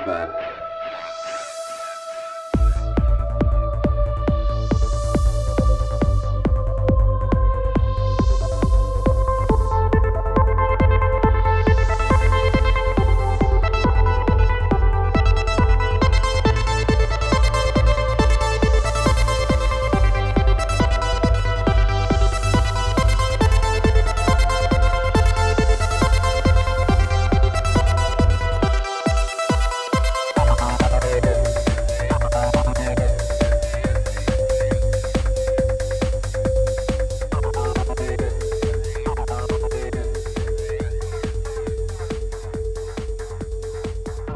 bad.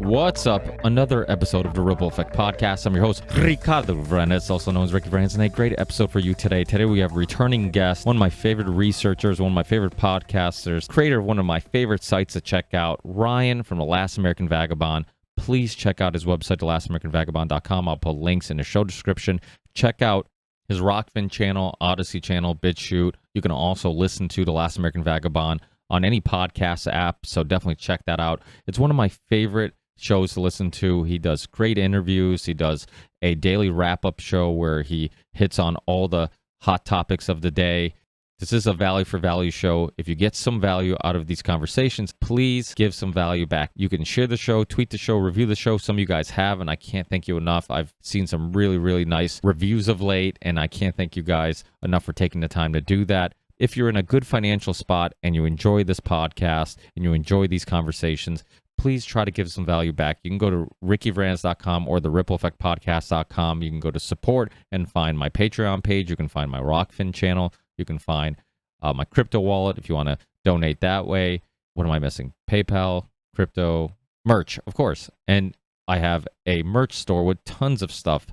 What's up? Another episode of the Ripple Effect Podcast. I'm your host, Ricardo Vrenes, also known as Ricky Vrenes, and a great episode for you today. Today we have returning guest, one of my favorite researchers, one of my favorite podcasters, creator of one of my favorite sites to check out, Ryan from The Last American Vagabond. Please check out his website, thelastamericanvagabond.com. I'll put links in the show description. Check out his Rockfin channel, Odyssey channel, BitChute. You can also listen to The Last American Vagabond on any podcast app, so definitely check that out. It's one of my favorite shows to listen to. He does great interviews. He does a daily wrap-up show where he hits on all the hot topics of the day. This is a value for value show. If you get some value out of these conversations, please give some value back. You can share the show, tweet the show, review the show. Some of you guys have, and I can't thank you enough. I've seen some really, really nice reviews of late, and I can't thank you guys enough for taking the time to do that. If you're in a good financial spot and you enjoy this podcast and you enjoy these conversations, please try to give some value back. You can go to rickyvranes.com or the rippleeffectpodcast.com. You can go to support and find my Patreon page. You can find my Rockfin channel. You can find my crypto wallet if you want to donate that way. What am I missing? PayPal, crypto, merch, of course. And I have a merch store with tons of stuff,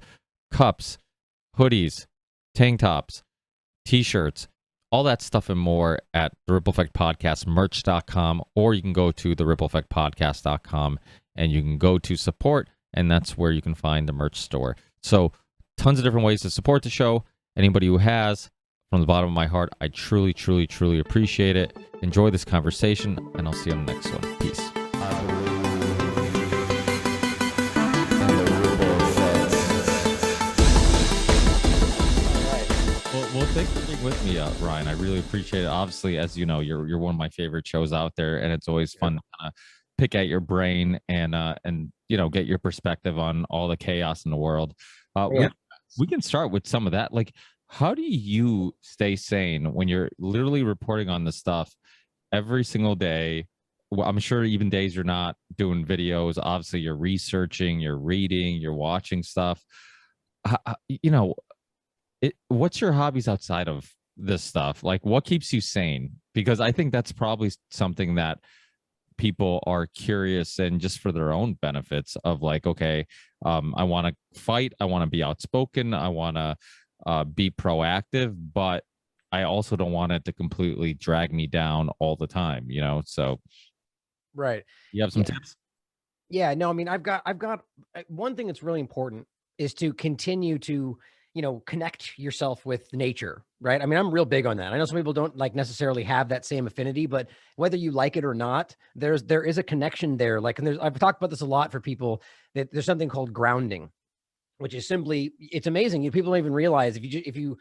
cups, hoodies, tank tops, t-shirts, all that stuff and more at the Ripple Effect Podcast merch.com, or you can go to the rippleeffectpodcast.com and you can go to support, and that's where you can find the merch store. So tons of different ways to support the show. Anybody who has, from the bottom of my heart, I truly, truly, truly appreciate it. Enjoy this conversation, and I'll see you on the next one. Peace. Well, thanks for being with me, Ryan. I really appreciate it. Obviously, as you know, you're one of my favorite shows out there, and it's always fun to kind of pick at your brain and get your perspective on all the chaos in the world. We can start with some of that. Like, how do you stay sane when you're literally reporting on this stuff every single day? Well, I'm sure even days you're not doing videos. Obviously, you're researching, you're reading, you're watching stuff. What's your hobbies outside of this stuff? Like, what keeps you sane? Because I think that's probably something that people are curious, and just for their own benefits of like, okay, I want to fight, I want to be outspoken, I want to be proactive, but I also don't want it to completely drag me down all the time, so right. You have some tips? Yeah, no, I mean, I've got one thing that's really important is to continue to connect yourself with nature, right? I mean, I'm real big on that. I know some people don't necessarily have that same affinity, but whether you like it or not, there is a connection there. And I've talked about this a lot for people, that there's something called grounding, which is simply, it's amazing. People don't even realize if you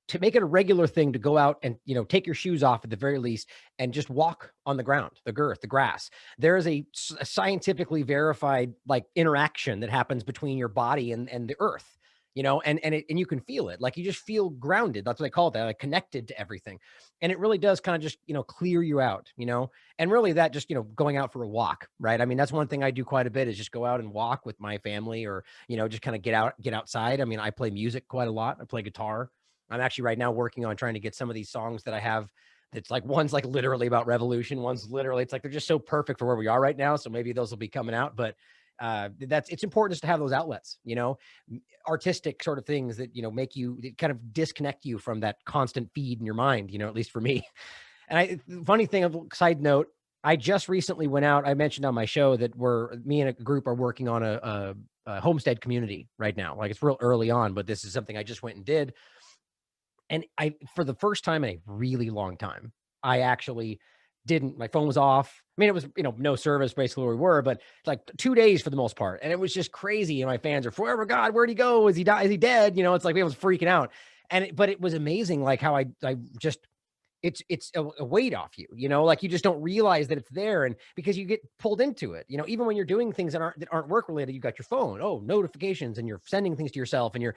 to make it a regular thing to go out and, take your shoes off at the very least and just walk on the ground, the girth, the grass. There is a scientifically verified interaction that happens between your body and the earth. And you can feel it. Like, you just feel grounded. That's what they call it, that, connected to everything. And it really does kind of just, clear you out, and really that just, going out for a walk, right? I mean, that's one thing I do quite a bit, is just go out and walk with my family, or, just kind of get outside. I mean, I play music quite a lot. I play guitar. I'm actually right now working on trying to get some of these songs that I have. It's one's literally about revolution. One's literally, it's they're just so perfect for where we are right now. So maybe those will be coming out, but it's important just to have those outlets, artistic sort of things that, make you kind of disconnect you from that constant feed in your mind, at least for me. And funny thing, of side note, I just recently went out. I mentioned on my show that me and a group are working on a homestead community right now. It's real early on, but this is something I just went and did. And for the first time in a really long time, I actually didn't. My phone was off. I mean, it was, no service basically where we were, but like 2 days for the most part. And it was just crazy. And my fans are forever, God, where'd he go? Is he die? Is he dead? It's like, we was freaking out. But it was amazing. Like how I just, it's a weight off you, like you just don't realize that it's there. And because you get pulled into it, even when you're doing things that aren't work related, you got your phone, notifications, and you're sending things to yourself, and it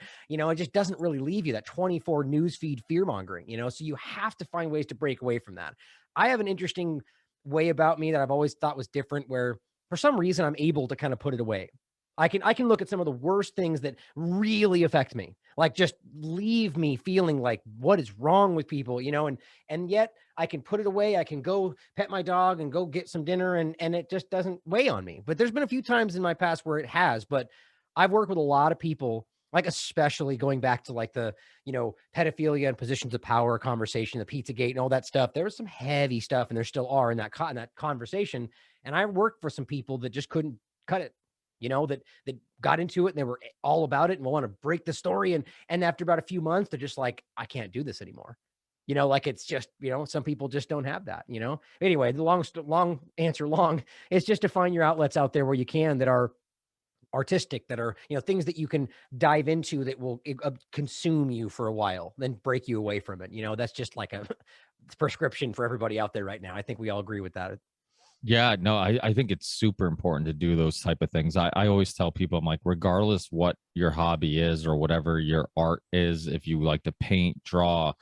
just doesn't really leave you that 24 newsfeed fear mongering, so you have to find ways to break away from that. I have an interesting way about me that I've always thought was different, where for some reason I'm able to kind of put it away. I can look at some of the worst things that really affect me, like just leave me feeling like what is wrong with people, and yet I can put it away. I can go pet my dog and go get some dinner, and it just doesn't weigh on me. But there's been a few times in my past where it has, but I've worked with a lot of people, like especially going back to like the, pedophilia and positions of power conversation, the Pizzagate and all that stuff. There was some heavy stuff, and there still are in that conversation. And I worked for some people that just couldn't cut it. That got into it, and they were all about it and want to break the story. And after about a few months, they're just like, I can't do this anymore. Like it's just, some people just don't have that, Anyway, the long answer is just to find your outlets out there where you can, that are artistic, that are, things that you can dive into that will consume you for a while, then break you away from it. That's just like a prescription for everybody out there right now. I think we all agree with that. Yeah, no, I think it's super important to do those type of things. I always tell people, I'm like, regardless what your hobby is or whatever your art is, if you like to paint, draw,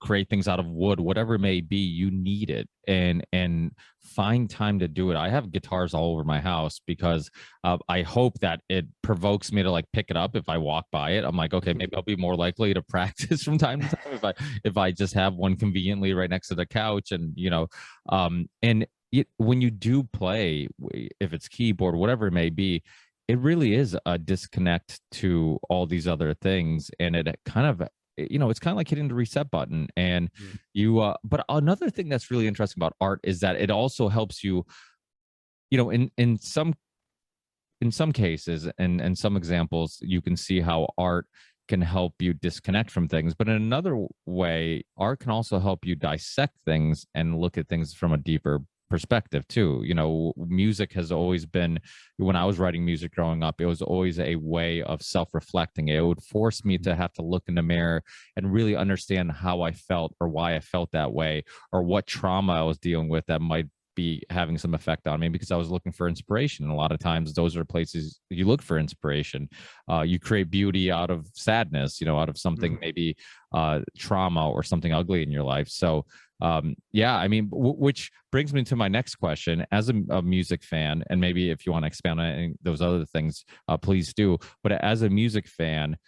create things out of wood, whatever it may be, you need it, and find time to do it. I have guitars all over my house because I hope that it provokes me to like pick it up if I walk by it. I'm like, okay, maybe I'll be more likely to practice from time to time if I just have one conveniently right next to the couch. And when you do play, if it's keyboard, whatever it may be, it really is a disconnect to all these other things, and it kind of, it's kind of like hitting the reset button. And but another thing that's really interesting about art is that it also helps you, in some cases and some examples, you can see how art can help you disconnect from things. But in another way, art can also help you dissect things and look at things from a deeper perspective too. Music has always been, when I was writing music growing up, it was always a way of self-reflecting. It would force me to have to look in the mirror and really understand how I felt, or why I felt that way, or what trauma I was dealing with that might be having some effect on me, because I was looking for inspiration. And a lot of times those are places you look for inspiration. You create beauty out of sadness, out of something, maybe trauma or something ugly in your life. So yeah, I mean, which brings me to my next question. As a music fan, and maybe if you want to expand on any those other things, please do. But as a music fan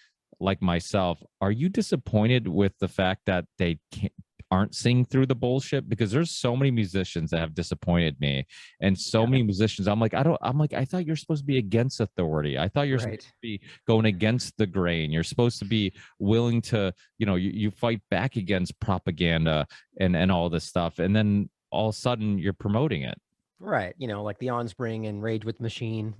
like myself, are you disappointed with the fact that they aren't seeing through the bullshit? Because there's so many musicians that have disappointed me, and so many musicians I'm like, I thought you're supposed to be against authority. I thought you're supposed to be going against the grain. You're supposed to be willing to, you fight back against propaganda and all this stuff, and then all of a sudden you're promoting it. Right. Like the Onspring and Rage with the Machine,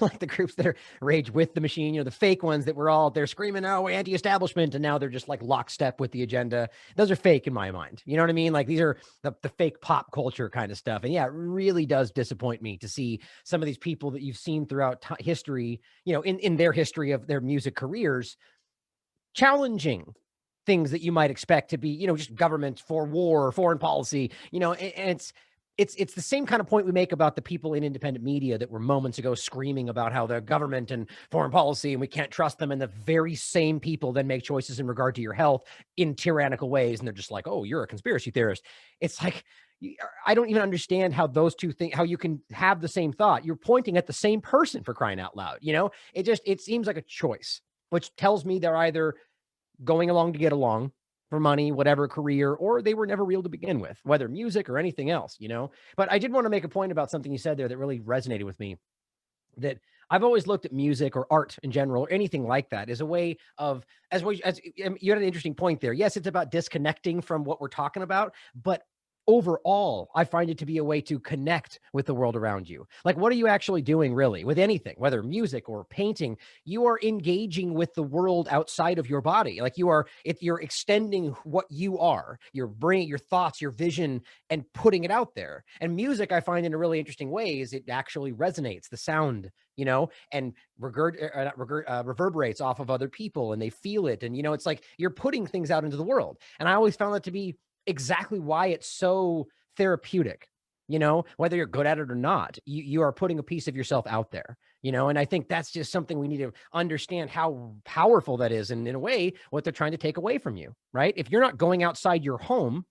like the groups that are Rage with the Machine, the fake ones that they're screaming, oh, anti-establishment. And now they're just like lockstep with the agenda. Those are fake in my mind. You know what I mean? Like these are the fake pop culture kind of stuff. And yeah, it really does disappoint me to see some of these people that you've seen throughout history, in their history of their music careers, challenging things that you might expect to be, just government for war, foreign policy, and it's the same kind of point we make about the people in independent media that were moments ago screaming about how the government and foreign policy and we can't trust them. And the very same people then make choices in regard to your health in tyrannical ways. And they're just like, oh, you're a conspiracy theorist. It's like, I don't even understand how those two things, how you can have the same thought. You're pointing at the same person, for crying out loud. It seems like a choice, which tells me they're either going along to get along, for money, whatever career, or they were never real to begin with, whether music or anything else, But I did want to make a point about something you said there that really resonated with me, that I've always looked at music or art in general, or anything like that, as a way of, as you had an interesting point there. Yes, it's about disconnecting from what we're talking about, but overall, I find it to be a way to connect with the world around you. Like, what are you actually doing really with anything, whether music or painting? You are engaging with the world outside of your body. Like you're extending what you are, your brain, your thoughts, your vision, and putting it out there. And music, I find in a really interesting way is it actually resonates, the sound, and reverberates off of other people and they feel it. And, it's like you're putting things out into the world. And I always found that to be exactly why it's so therapeutic. Whether you're good at it or not, you are putting a piece of yourself out there, and I think that's just something we need to understand how powerful that is. And in a way, what they're trying to take away from you, right? If you're not going outside your home,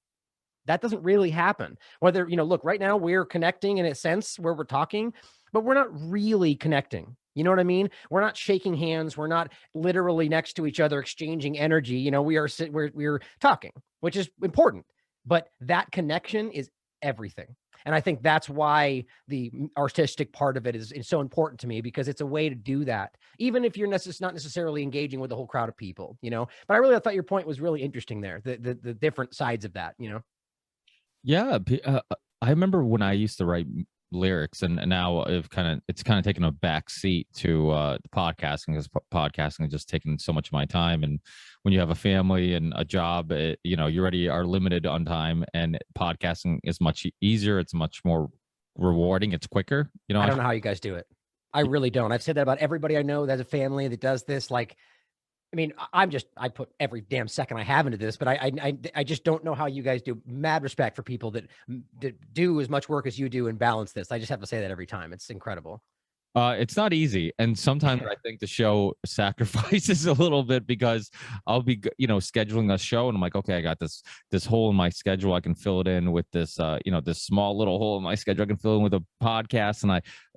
that doesn't really happen. Whether, look, right now we're connecting in a sense where we're talking, but we're not really connecting. You know what I mean? We're not shaking hands. We're not literally next to each other, exchanging energy. We're talking, which is important, but that connection is everything. And I think that's why the artistic part of it is so important to me, because it's a way to do that, even if you're not necessarily engaging with a whole crowd of people, but I really thought your point was really interesting there, the different sides of that, Yeah, I remember when I used to write lyrics, and now it's kind of taken a back seat to the podcasting, because podcasting is just taking so much of my time. And when you have a family and a job, you already are limited on time, and podcasting is much easier. It's much more rewarding. It's quicker. I don't know how you guys do it. I really don't. I've said that about everybody I know that has a family that does this. Like, I mean, I put every damn second I have into this, but I just don't know how you guys do. Mad respect for people that do as much work as you do and balance this. I just have to say that every time. It's incredible. It's not easy, and sometimes I think the show sacrifices a little bit, because I'll be, scheduling a show, and I'm like, okay, I got this hole in my schedule, I can fill it in with this, this small little hole in my schedule, I can fill in with a podcast,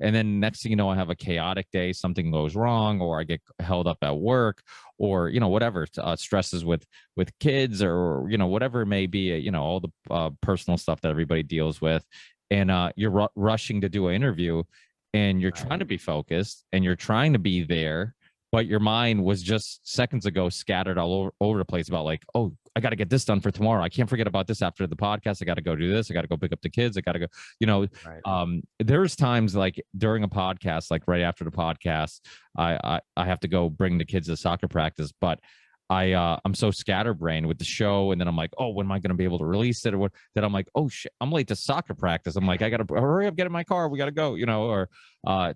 and then next thing you know, I have a chaotic day, something goes wrong, or I get held up at work, or whatever, stresses with kids, or whatever it may be, all the personal stuff that everybody deals with, and you're rushing to do an interview, and you're trying to be focused, and you're trying to be there, but your mind was just seconds ago scattered all over the place about, like, oh, I got to get this done for tomorrow. I can't forget about this after the podcast. I got to go do this. I got to go pick up the kids. I got to go, there's times like during a podcast, like right after the podcast, I have to go bring the kids to soccer practice, but I'm so scatterbrained with the show, and then I'm like, oh, when am I going to be able to release it? Or what? Then I'm like, oh shit, I'm late to soccer practice. I'm like, I got to hurry up, get in my car. We got to go, or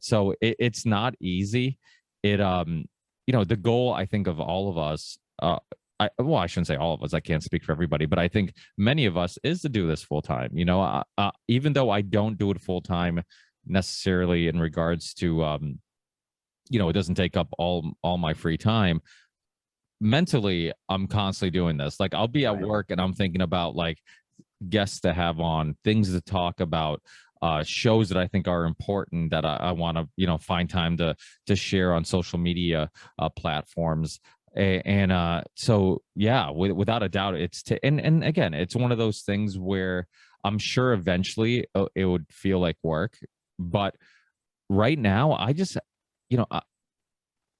so it's not easy. The goal, I think, of all of us, I shouldn't say all of us, I can't speak for everybody, but I think many of us is to do this full time. Even though I don't do it full time necessarily in regards to, it doesn't take up all my free time. Mentally, I'm constantly doing this. Like, I'll be at work and I'm thinking about like guests to have on, things to talk about, shows that I think are important that I want to, find time to share on social media platforms. So yeah, without a doubt, and again, it's one of those things where I'm sure eventually it would feel like work, but right now I just,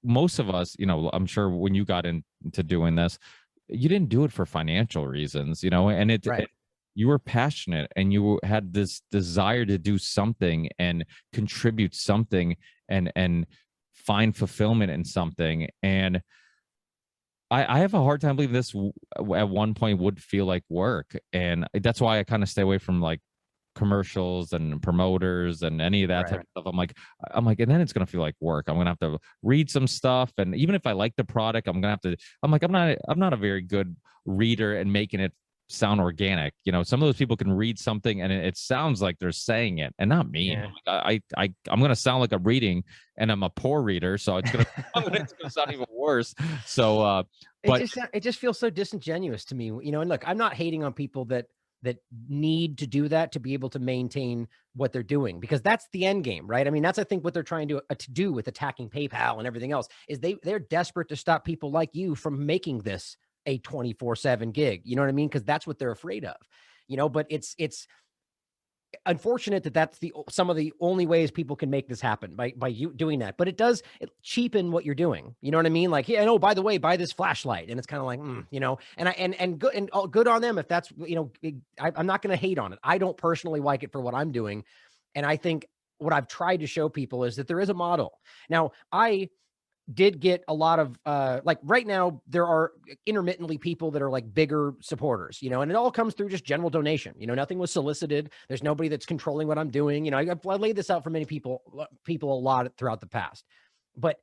most of us, I'm sure when you got into doing this, you didn't do it for financial reasons, and you were passionate, and you had this desire to do something and contribute something, and find fulfillment in something. And I have a hard time believing this at one point would feel like work. And that's why I kind of stay away from like commercials and promoters and any of that type of stuff. I'm like, and then it's gonna feel like work. I'm gonna have to read some stuff, and even if I like the product, I'm not a very good reader and making it sound organic. Some of those people can read something and it sounds like they're saying it, and not me. I'm gonna sound like I'm reading, and I'm a poor reader, so it's gonna sound even worse. So it just feels so disingenuous to me, and look, I'm not hating on people that need to do that to be able to maintain what they're doing, because that's the end game, right? I mean, that's, I think, what they're trying to do with attacking PayPal and everything else, is they're desperate to stop people like you from making this a 24/7 gig. You know what I mean? Because that's what they're afraid of, but unfortunate that that's some of the only ways people can make this happen by you doing that. But it cheapen what you're doing. You know what I mean? Like, yeah, no, by the way, buy this flashlight, and it's kind of like, and good and good on them if that's I'm not going to hate on it. I don't personally like it for what I'm doing, and I think what I've tried to show people is that there is a model. Now, I did get a lot of like right now there are intermittently people that are like bigger supporters, and it all comes through just general donation. Nothing was solicited. There's nobody that's controlling what I'm doing. I've laid this out for many people a lot throughout the past, but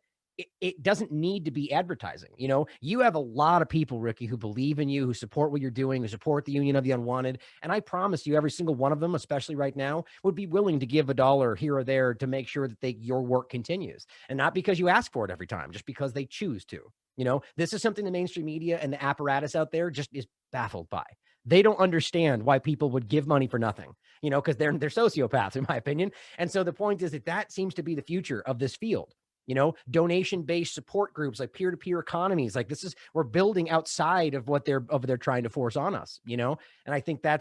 it doesn't need to be advertising. You have a lot of people, Ricky, who believe in you, who support what you're doing, who support the Union of the Unwanted. And I promise you, every single one of them, especially right now, would be willing to give $1 here or there to make sure that your work continues. And not because you ask for it every time, just because they choose to. This is something the mainstream media and the apparatus out there just is baffled by. They don't understand why people would give money for nothing, because they're sociopaths, in my opinion. And so the point is that seems to be the future of this field. Donation-based support groups, like peer-to-peer economies. Like we're building outside of what they're trying to force on us, and I think I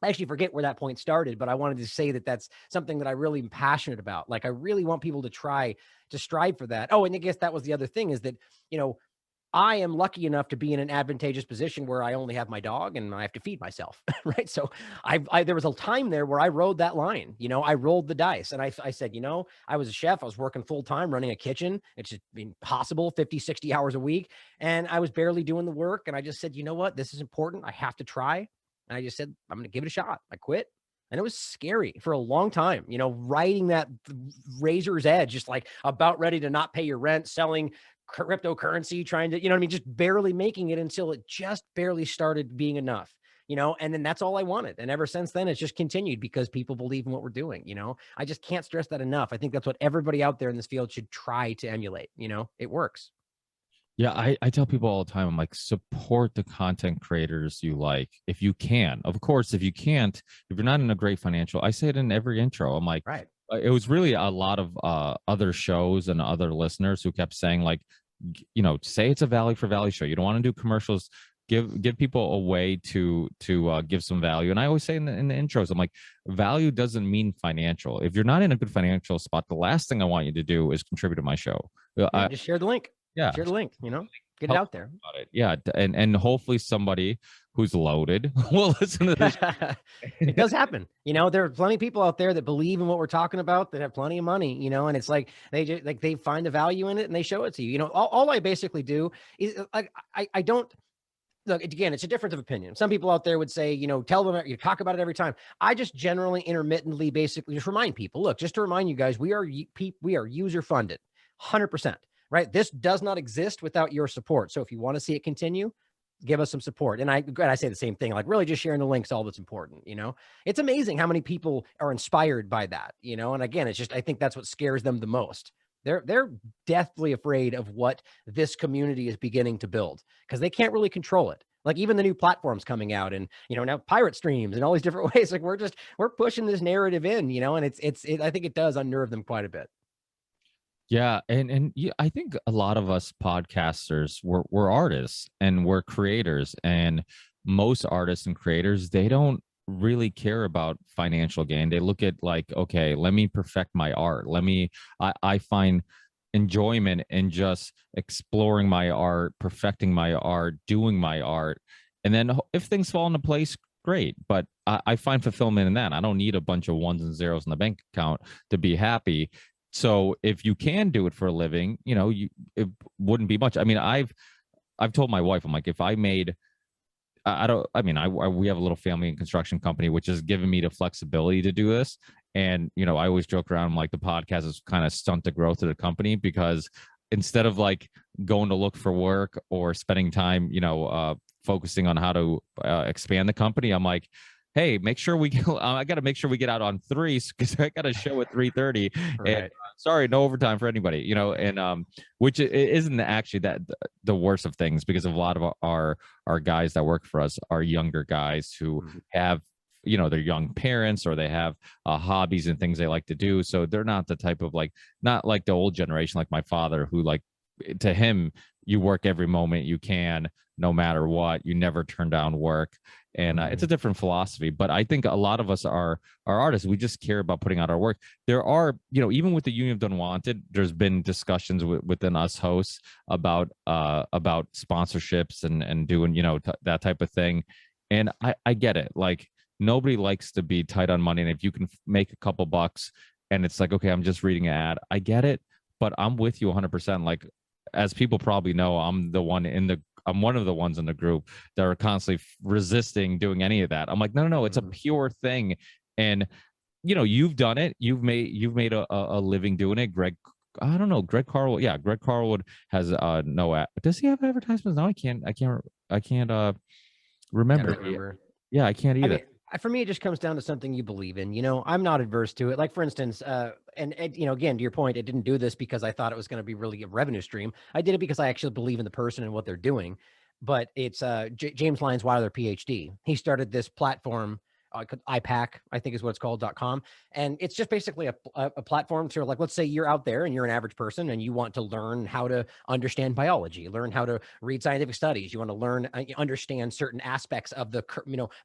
actually forget where that point started, but I wanted to say that that's something that I really am passionate about. Like, I really want people to try to strive for that. Oh, and I guess that was the other thing, is that, I am lucky enough to be in an advantageous position where I only have my dog and I have to feed myself, right? So there was a time there where I rode that line, I rolled the dice, and I said, I was a chef. I was working full time running a kitchen. It's just impossible, 50, 60 hours a week. And I was barely doing the work. And I just said, you know what, this is important. I have to try. And I just said, I'm going to give it a shot. I quit. And it was scary for a long time, riding that razor's edge, just like about ready to not pay your rent, selling cryptocurrency, trying to, just barely making it until it just barely started being enough, and then that's all I wanted. And ever since then, it's just continued because people believe in what we're doing. I just can't stress that enough. I think that's what everybody out there in this field should try to emulate. It works. Yeah, I tell people all the time, I'm like, support the content creators you like if you can. Of course, if you can't, if you're not in a great financial, I say it in every intro. I'm like, right. It was really a lot of other shows and other listeners who kept saying, like, say it's a value for value show. You don't want to do commercials. Give people a way to give some value. And I always say in the intros, I'm like, value doesn't mean financial. If you're not in a good financial spot, the last thing I want you to do is contribute to my show. Yeah, just share the link. Yeah, share the link. Get it out there. Yeah, and hopefully somebody who's loaded will listen to this. It does happen. There are plenty of people out there that believe in what we're talking about, that have plenty of money, and it's like they find the value in it and they show it to you. All I basically do is I don't look, again, it's a difference of opinion. Some people out there would say, tell them, you talk about it every time. I just generally intermittently basically just remind people, look, just to remind you guys, we are user funded 100%. Right? This does not exist without your support. So if you want to see it continue, give us some support. And I say the same thing, like really just sharing the links, all that's important. It's amazing how many people are inspired by that, and again, it's just, I think that's what scares them the most. They're deathly afraid of what this community is beginning to build because they can't really control it. Like even the new platforms coming out and, now pirate streams and all these different ways, like we're pushing this narrative in, and I think it does unnerve them quite a bit. Yeah, and I think a lot of us podcasters, we're artists and we're creators, and most artists and creators, they don't really care about financial gain. They look at like, okay, let me perfect my art. I find enjoyment in just exploring my art, perfecting my art, doing my art, and then if things fall into place, great. But I find fulfillment in that. I don't need a bunch of ones and zeros in the bank account to be happy. So if you can do it for a living, it wouldn't be much. I mean, I've told my wife, I'm like, if I made, we have a little family and construction company, which has given me the flexibility to do this. And, I always joke around, I'm like, the podcast is kind of stunt the growth of the company because instead of like going to look for work or spending time, focusing on how to expand the company, I'm like, hey, make sure I got to make sure we get out on 3 because I got a show at 3:30. Right. And sorry, no overtime for anybody, and which isn't actually that the worst of things because a lot of our guys that work for us are younger guys who have, they're young parents or they have hobbies and things they like to do. So they're not the type of not like the old generation, like my father, who to him, you work every moment you can, no matter what, you never turn down work. and it's a different philosophy. But I think a lot of us are artists. We just care about putting out our work. There are, even with the Union of the Unwanted, there's been discussions within us hosts about sponsorships and doing that type of thing. And I get it. Like, nobody likes to be tight on money, and if you can make a couple bucks and it's like, okay, I'm just reading an ad, I get it. But I'm with you 100%. Like, as people probably know, I'm one of the ones in the group that are constantly resisting doing any of that. I'm like, no, it's a pure thing. And you've done it. You've made a living doing it. Greg Carlwood. Yeah, Greg Carlwood has no ad. Does he have advertisements? No, I can't remember. Yeah, I can't either. I mean, for me, it just comes down to something you believe in. I'm not adverse to it. Like, for instance, and again, to your point, I didn't do this because I thought it was going to be really a revenue stream. I did it because I actually believe in the person and what they're doing. But it's James Lyons Wilder, PhD. He started this platform, IPAC, I think is what it's called, .com. And it's just basically a platform to, like, let's say you're out there and you're an average person and you want to learn how to understand biology, learn how to read scientific studies. You want to learn, understand certain aspects of the,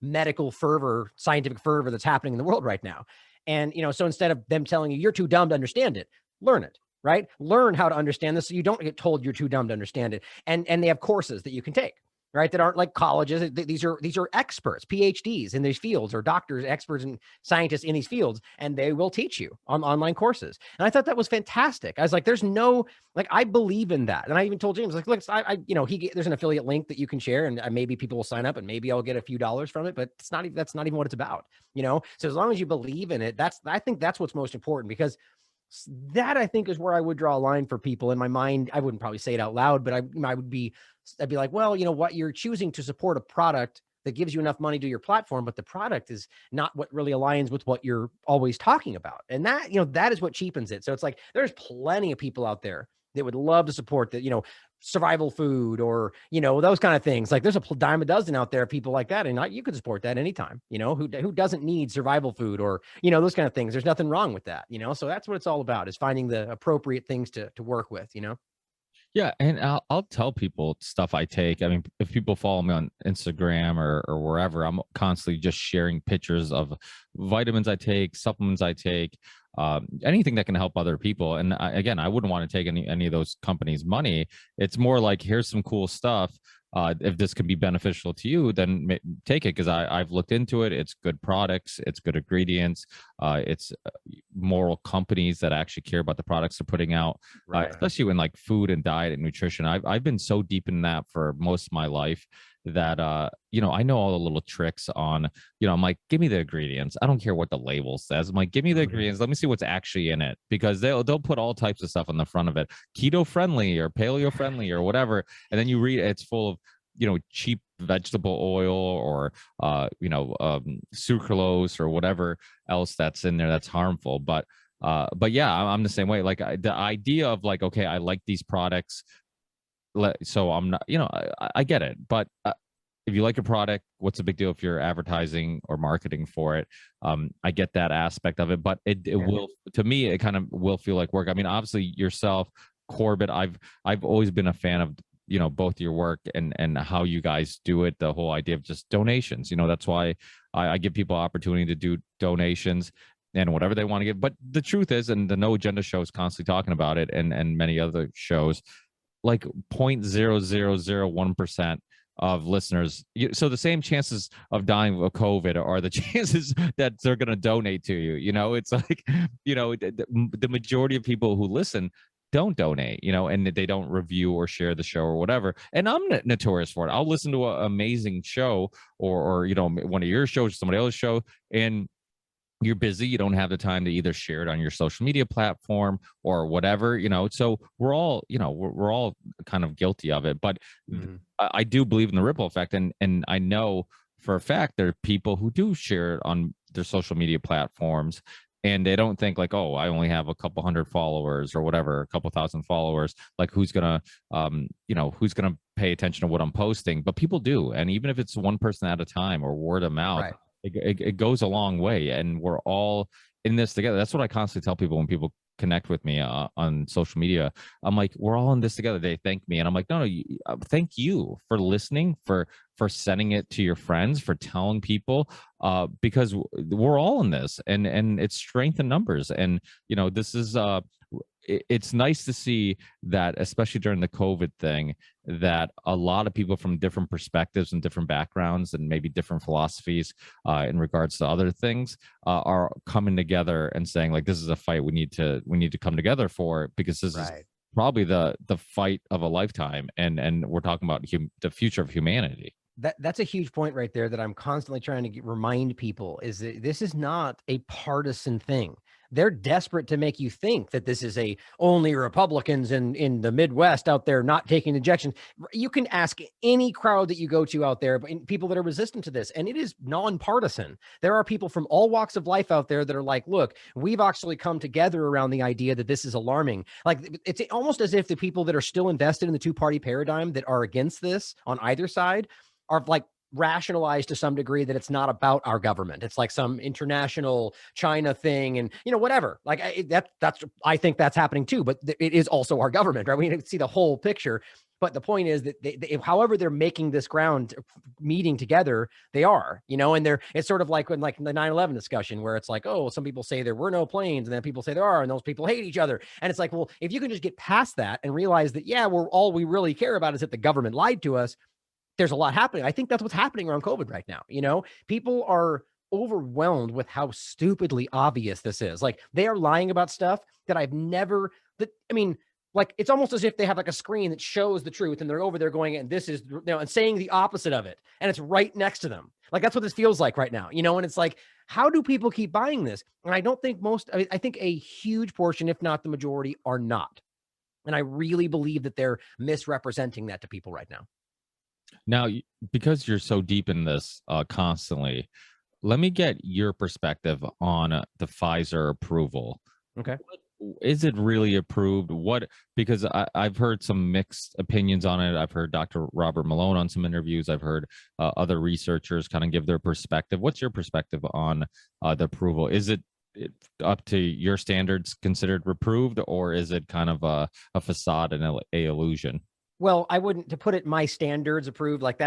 medical fervor, scientific fervor that's happening in the world right now. And, so instead of them telling you you're too dumb to understand it, learn it, right? Learn how to understand this so you don't get told you're too dumb to understand it. And they have courses that you can take, right, that aren't like colleges. These are experts, PhDs in these fields, or doctors, experts and scientists in these fields, and they will teach you on online courses. And I thought that was fantastic. I was like, there's no, like, I believe in that. And I even told James, like, look, there's an affiliate link that you can share, and maybe people will sign up, and maybe I'll get a few dollars from it, but that's not even what it's about, So as long as you believe in it, I think that's what's most important, because that, I think, is where I would draw a line for people in my mind. I wouldn't probably say it out loud, but I'd be like, well, what, you're choosing to support a product that gives you enough money to your platform, but the product is not what really aligns with what you're always talking about. And that, that is what cheapens it. So it's like, there's plenty of people out there that would love to support that, survival food, or, those kind of things. Like, there's a dime a dozen out there, people like that. And you could support that anytime, who doesn't need survival food, or, those kind of things. There's nothing wrong with that, so that's what it's all about, is finding the appropriate things to work with, Yeah, and I'll tell people stuff I take. I mean, if people follow me on Instagram or wherever, I'm constantly just sharing pictures of vitamins I take, supplements I take, anything that can help other people. And I wouldn't want to take any of those companies' money. It's more like, here's some cool stuff. If this can be beneficial to you, then take it, because I've looked into it. It's good products, it's good ingredients, it's moral companies that actually care about the products they're putting out, right. Especially in like food and diet and nutrition. I've been so deep in that for most of my life that I know all the little tricks on, I'm like, give me the ingredients. I don't care what the label says. I'm like, give me the ingredients. Let me see what's actually in it, because they'll put all types of stuff on the front of it, keto friendly or paleo friendly or whatever, and then you read it, it's full of cheap vegetable oil, or sucralose, or whatever else that's in there that's harmful. But yeah, I'm the same way. Like, the idea of like, okay, I like these products, so I'm not, I get it. But if you like a product, what's the big deal if you're advertising or marketing for it? I get that aspect of it, but it will, to me, it kind of will feel like work. I mean, obviously yourself, Corbett, I've always been a fan of both your work and how you guys do it. The whole idea of just donations, that's why I give people opportunity to do donations and whatever they want to give. But the truth is, and the No Agenda show is constantly talking about it, and many other shows, like 0.0001% of listeners. So the same chances of dying of COVID are the chances that they're going to donate to you. It's like, the majority of people who listen don't donate, and they don't review or share the show or whatever. And I'm notorious for it. I'll listen to an amazing show, or one of your shows, somebody else's show, and you're busy, you don't have the time to either share it on your social media platform or whatever, so we're all, we're all kind of guilty of it. But I do believe in the ripple effect, and I know for a fact there are people who do share it on their social media platforms, and they don't think like, oh, I only have a couple hundred followers or whatever, a couple thousand followers, like who's gonna pay attention to what I'm posting? But people do, and even if it's one person at a time or word of mouth, it goes a long way, and we're all in this together. That's what I constantly tell people when people connect with me on social media. I'm like, we're all in this together. They thank me, and I'm like, no, thank you for listening, for sending it to your friends, for telling people, because we're all in this, and it's strength in numbers. And this is it's nice to see that, especially during the COVID thing, that a lot of people from different perspectives and different backgrounds and maybe different philosophies in regards to other things are coming together and saying, like, this is a fight we need to come together for, because this is probably the fight of a lifetime, and we're talking about the future of humanity. That's a huge point right there that I'm constantly trying to remind people, is that this is not a partisan thing. They're desperate to make you think that this is only Republicans in the Midwest out there not taking injections. You can ask any crowd that you go to out there, but people that are resistant to this, and it is nonpartisan. There are people from all walks of life out there that are like, look, we've actually come together around the idea that this is alarming. Like, it's almost as if the people that are still invested in the two-party paradigm that are against this on either side are like rationalized to some degree that it's not about our government. It's like some international China thing, and whatever. Like I think that's happening too, but it is also our government, right? We need to see the whole picture. But the point is that however they're making this ground meeting together, they are, and it's sort of like when, like the 9/11 discussion, where it's like, oh, some people say there were no planes, and then people say there are, and those people hate each other. And it's like, well, if you can just get past that and realize that, yeah, all we really care about is that the government lied to us, there's a lot happening. I think that's what's happening around COVID right now. People are overwhelmed with how stupidly obvious this is. Like, they are lying about stuff that like, it's almost as if they have like a screen that shows the truth, and they're over there going, and this is, and saying the opposite of it. And it's right next to them. Like, that's what this feels like right now, and it's like, how do people keep buying this? And I don't think I think a huge portion, if not the majority, are not. And I really believe that they're misrepresenting that to people right now. Now, because you're so deep in this constantly, let me get your perspective on the Pfizer approval. Okay. Is it really approved? Because I've heard some mixed opinions on it. I've heard Dr. Robert Malone on some interviews. I've heard other researchers kind of give their perspective. What's your perspective on the approval? Is it up to your standards considered approved, or is it kind of a facade and a illusion? Well, I wouldn't, to put it my standards approved, like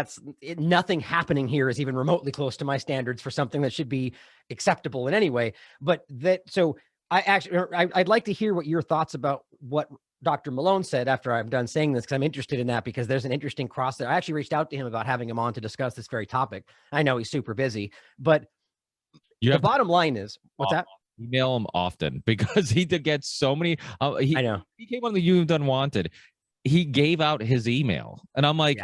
nothing happening here is even remotely close to my standards for something that should be acceptable in any way. But so I'd like to hear what your thoughts about what Dr. Malone said after I'm done saying this, because I'm interested in that, because there's an interesting cross there. I actually reached out to him about having him on to discuss this very topic. I know he's super busy, but the bottom line is, what's that? Email him often, because he did get so many. I know he came on the You've Unwanted. He gave out his email, and I'm like,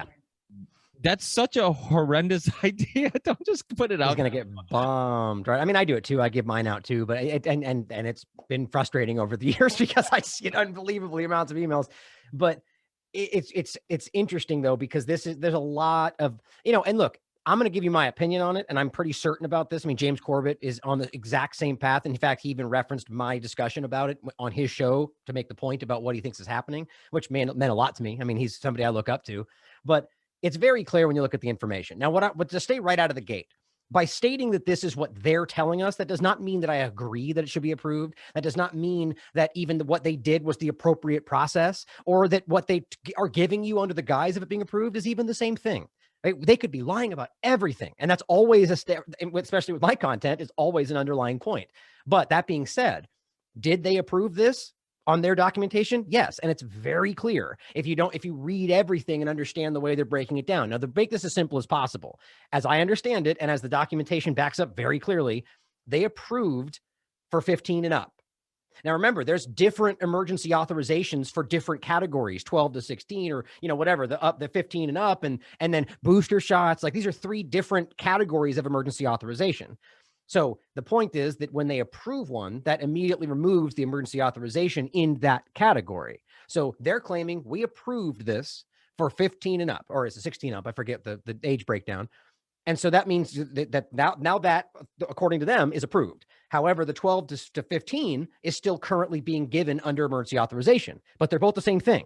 that's such a horrendous idea. Don't just put it out. He's going to get bombed, right? I mean, I do it too. I give mine out too, but it's been frustrating over the years because I see unbelievably amounts of emails. But it's interesting though, because there's a lot of, and look, I'm going to give you my opinion on it, and I'm pretty certain about this. I mean, James Corbett is on the exact same path. In fact, he even referenced my discussion about it on his show to make the point about what he thinks is happening, which meant a lot to me. I mean, he's somebody I look up to, but it's very clear when you look at the information. Now, what to state right out of the gate, by stating that this is what they're telling us, that does not mean that I agree that it should be approved. That does not mean that even what they did was the appropriate process, or that what they are giving you under the guise of it being approved is even the same thing. Right? They could be lying about everything. And that's always especially with my content, is always an underlying point. But that being said, did they approve this on their documentation? Yes. And it's very clear. If you read everything and understand the way they're breaking it down. Now, they make this as simple as possible. As I understand it, and as the documentation backs up very clearly, they approved for 15 and up. Now, remember, there's different emergency authorizations for different categories, 12 to 16, or, whatever, the 15 and up, and then booster shots. Like, these are 3 different categories of emergency authorization. So the point is that when they approve one, that immediately removes the emergency authorization in that category. So they're claiming we approved this for 15 and up, or is it 16 up? I forget the age breakdown. And so that means that now that, according to them, is approved. However, the 12 to 15 is still currently being given under emergency authorization, but they're both the same thing.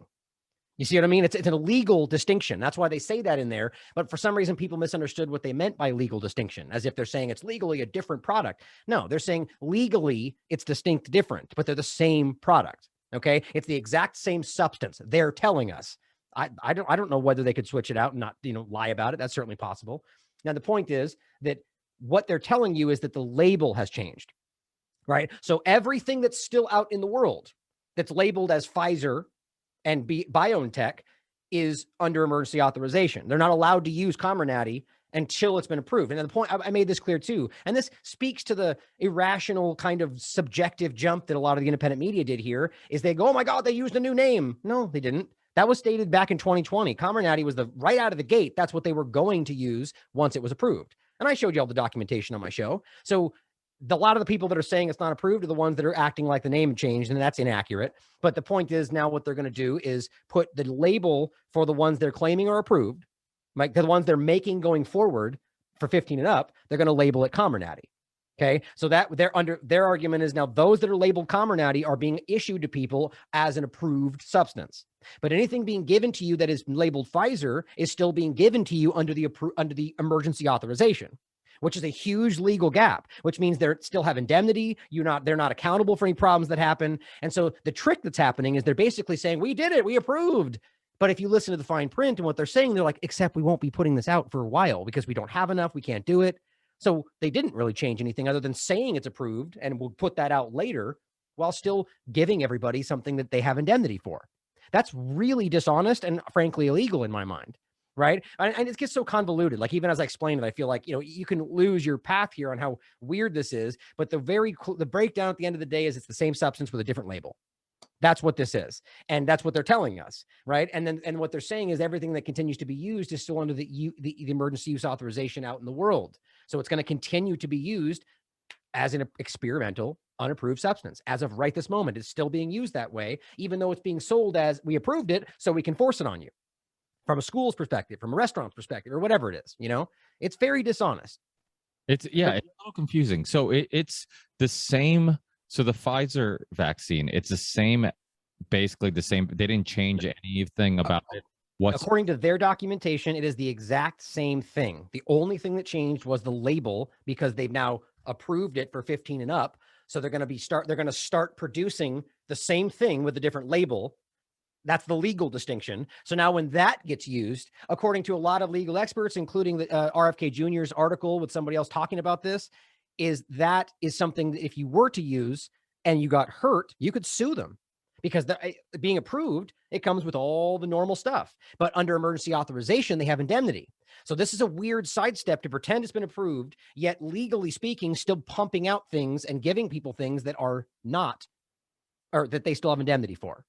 You see what I mean? It's an illegal distinction. That's why they say that in there. But for some reason, people misunderstood what they meant by legal distinction, as if they're saying it's legally a different product. No, they're saying legally it's distinct different, but they're the same product. Okay. It's the exact same substance. They're telling us. I don't know whether they could switch it out and not, lie about it. That's certainly possible. Now, the point is that what they're telling you is that the label has changed, right? So everything that's still out in the world that's labeled as Pfizer and BioNTech is under emergency authorization. They're not allowed to use Comirnaty until it's been approved. And the point, I made this clear too, and this speaks to the irrational kind of subjective jump that a lot of the independent media did here, is they go, oh my God, they used a new name. No, they didn't. That was stated back in 2020. Comirnaty was right out of the gate. That's what they were going to use once it was approved. And I showed you all the documentation on my show. So a lot of the people that are saying it's not approved are the ones that are acting like the name changed, and that's inaccurate. But the point is, now what they're going to do is put the label for the ones they're claiming are approved, like the ones they're making going forward for 15 and up, they're going to label it Comirnaty. Okay. So that their argument is now those that are labeled Comirnaty are being issued to people as an approved substance. But anything being given to you that is labeled Pfizer is still being given to you under the emergency authorization, which is a huge legal gap, which means they still have indemnity. They're not accountable for any problems that happen. And so the trick that's happening is they're basically saying, we did it, we approved. But if you listen to the fine print and what they're saying, they're like, except we won't be putting this out for a while because we don't have enough. We can't do it. So they didn't really change anything other than saying it's approved and we'll put that out later while still giving everybody something that they have indemnity for. That's really dishonest and frankly illegal in my mind. Right. And it gets so convoluted. Like, even as I explained it, I feel like, you can lose your path here on how weird this is. But the breakdown at the end of the day is it's the same substance with a different label. That's what this is. And that's what they're telling us. Right. And what they're saying is everything that continues to be used is still under the emergency use authorization out in the world. So it's going to continue to be used as an experimental, unapproved substance. As of right this moment, it's still being used that way, even though it's being sold as we approved it so we can force it on you. From a school's perspective, from a restaurant's perspective, or whatever it is, it's very dishonest. It's a little confusing. So it's the same. So the Pfizer vaccine, it's the same, basically the same. They didn't change anything about it. According to their documentation, it is the exact same thing. The only thing that changed was the label, because they've now approved it for 15 and up. So they're going to start producing the same thing with a different label. That's the legal distinction. So now when that gets used, according to a lot of legal experts, including the RFK Jr.'s article with somebody else talking about this, is something that if you were to use and you got hurt, you could sue them, because being approved, it comes with all the normal stuff. But under emergency authorization, they have indemnity. So this is a weird sidestep to pretend it's been approved, yet legally speaking, still pumping out things and giving people things that are not, or that they still have indemnity for.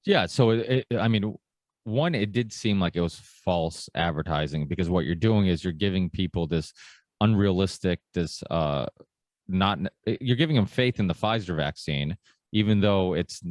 Yeah. So, it did seem like it was false advertising, because what you're doing is you're giving people this unrealistic, you're giving them faith in the Pfizer vaccine, even though it's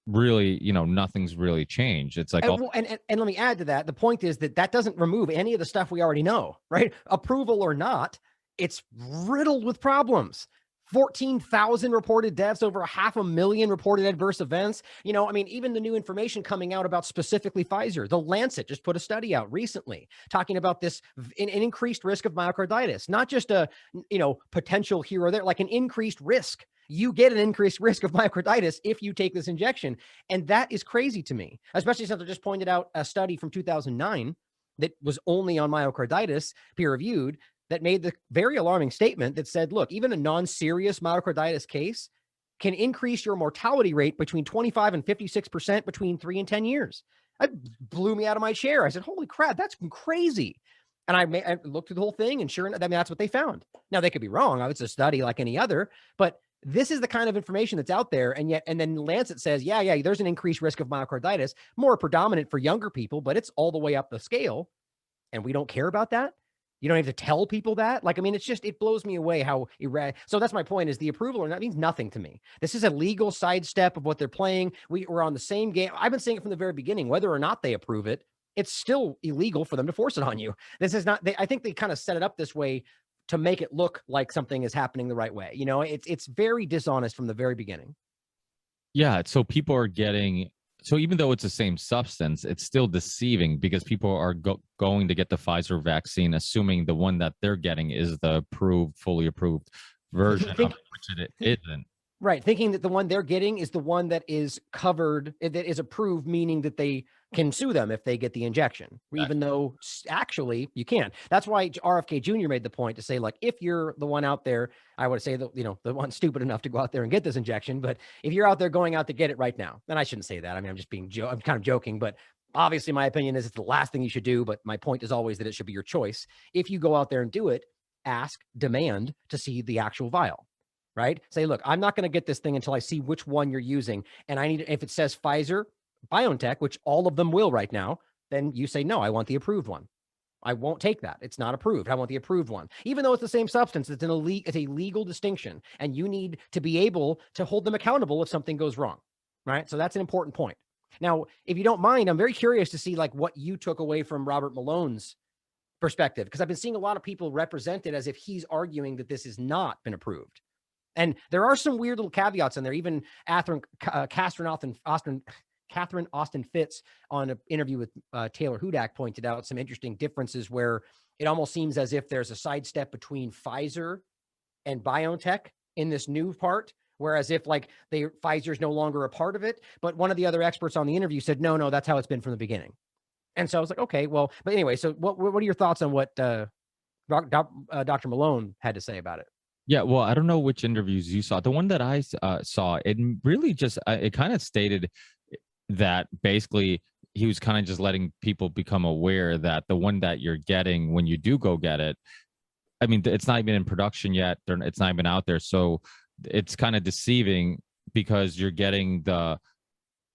really, nothing's really changed. It's like, and let me add to that. The point is that doesn't remove any of the stuff we already know, right? Approval or not, it's riddled with problems. 14,000 reported deaths, over 500,000 reported adverse events. Even the new information coming out about specifically Pfizer, the Lancet just put a study out recently talking about this, an increased risk of myocarditis, not just a, potential here or there, like an increased risk. You get an increased risk of myocarditis if you take this injection. And that is crazy to me, especially since I just pointed out a study from 2009 that was only on myocarditis, peer reviewed, that made the very alarming statement that said, look, even a non-serious myocarditis case can increase your mortality rate between 25 and 56% between 3 and 10 years. That blew me out of my chair. I said, holy crap, that's crazy. And I looked through the whole thing, and sure enough, that's what they found. Now, they could be wrong. It's a study like any other, but this is the kind of information that's out there. And then Lancet says, yeah, there's an increased risk of myocarditis, more predominant for younger people, but it's all the way up the scale. And we don't care about that. You don't have to tell people that. It blows me away how So that's my point, is the approval or not means nothing to me. This is a legal sidestep of what they're playing. We're on the same game. I've been saying it from the very beginning, whether or not they approve it, it's still illegal for them to force it on you. This is not, I think they kind of set it up this way to make it look like something is happening the right way. It's very dishonest from the very beginning. Yeah. So people are getting So even though it's the same substance, it's still deceiving because people are going to get the Pfizer vaccine, assuming the one that they're getting is the approved, fully approved version of it, which it isn't. Right. Thinking that the one they're getting is the one that is covered, that is approved, meaning that they can sue them if they get the injection, even though actually you can't. That's why RFK Jr. made the point to say, like, if you're the one out there, I would say that, you know, the one stupid enough to go out there and get this injection, but if you're out there going out to get it right now, then I shouldn't say that. I mean, I'm just being, I'm kind of joking, but obviously my opinion is it's the last thing you should do. But my point is always that it should be your choice. If you go out there and do it, ask, demand to see the actual vial. Right? Say, look, I'm not going to get this thing until I see which one you're using. And I need, if it says Pfizer, BioNTech, which all of them will right now, then you say, no, I want the approved one. I won't take that. It's not approved. I want the approved one. Even though it's the same substance, it's a legal distinction. And you need to be able to hold them accountable if something goes wrong. Right? So that's an important point. Now, if you don't mind, I'm very curious to see like what you took away from Robert Malone's perspective, because I've been seeing a lot of people represent it as if he's arguing that this has not been approved. And there are some weird little caveats in there. Even Catherine Austin Fitz on an interview with Taylor Hudak pointed out some interesting differences where it almost seems as if there's a sidestep between Pfizer and BioNTech in this new part, whereas if like Pfizer's no longer a part of it. But one of the other experts on the interview said, no, that's how it's been from the beginning. And so I was like, okay, well, but anyway, so what are your thoughts on what Dr. Malone had to say about it? Yeah, well, I don't know which interviews you saw. The one that I saw, it really just it kind of stated that basically he was kind of just letting people become aware that the one that you're getting when you do go get it, I mean, it's not even in production yet. It's not even out there, so it's kind of deceiving because you're getting the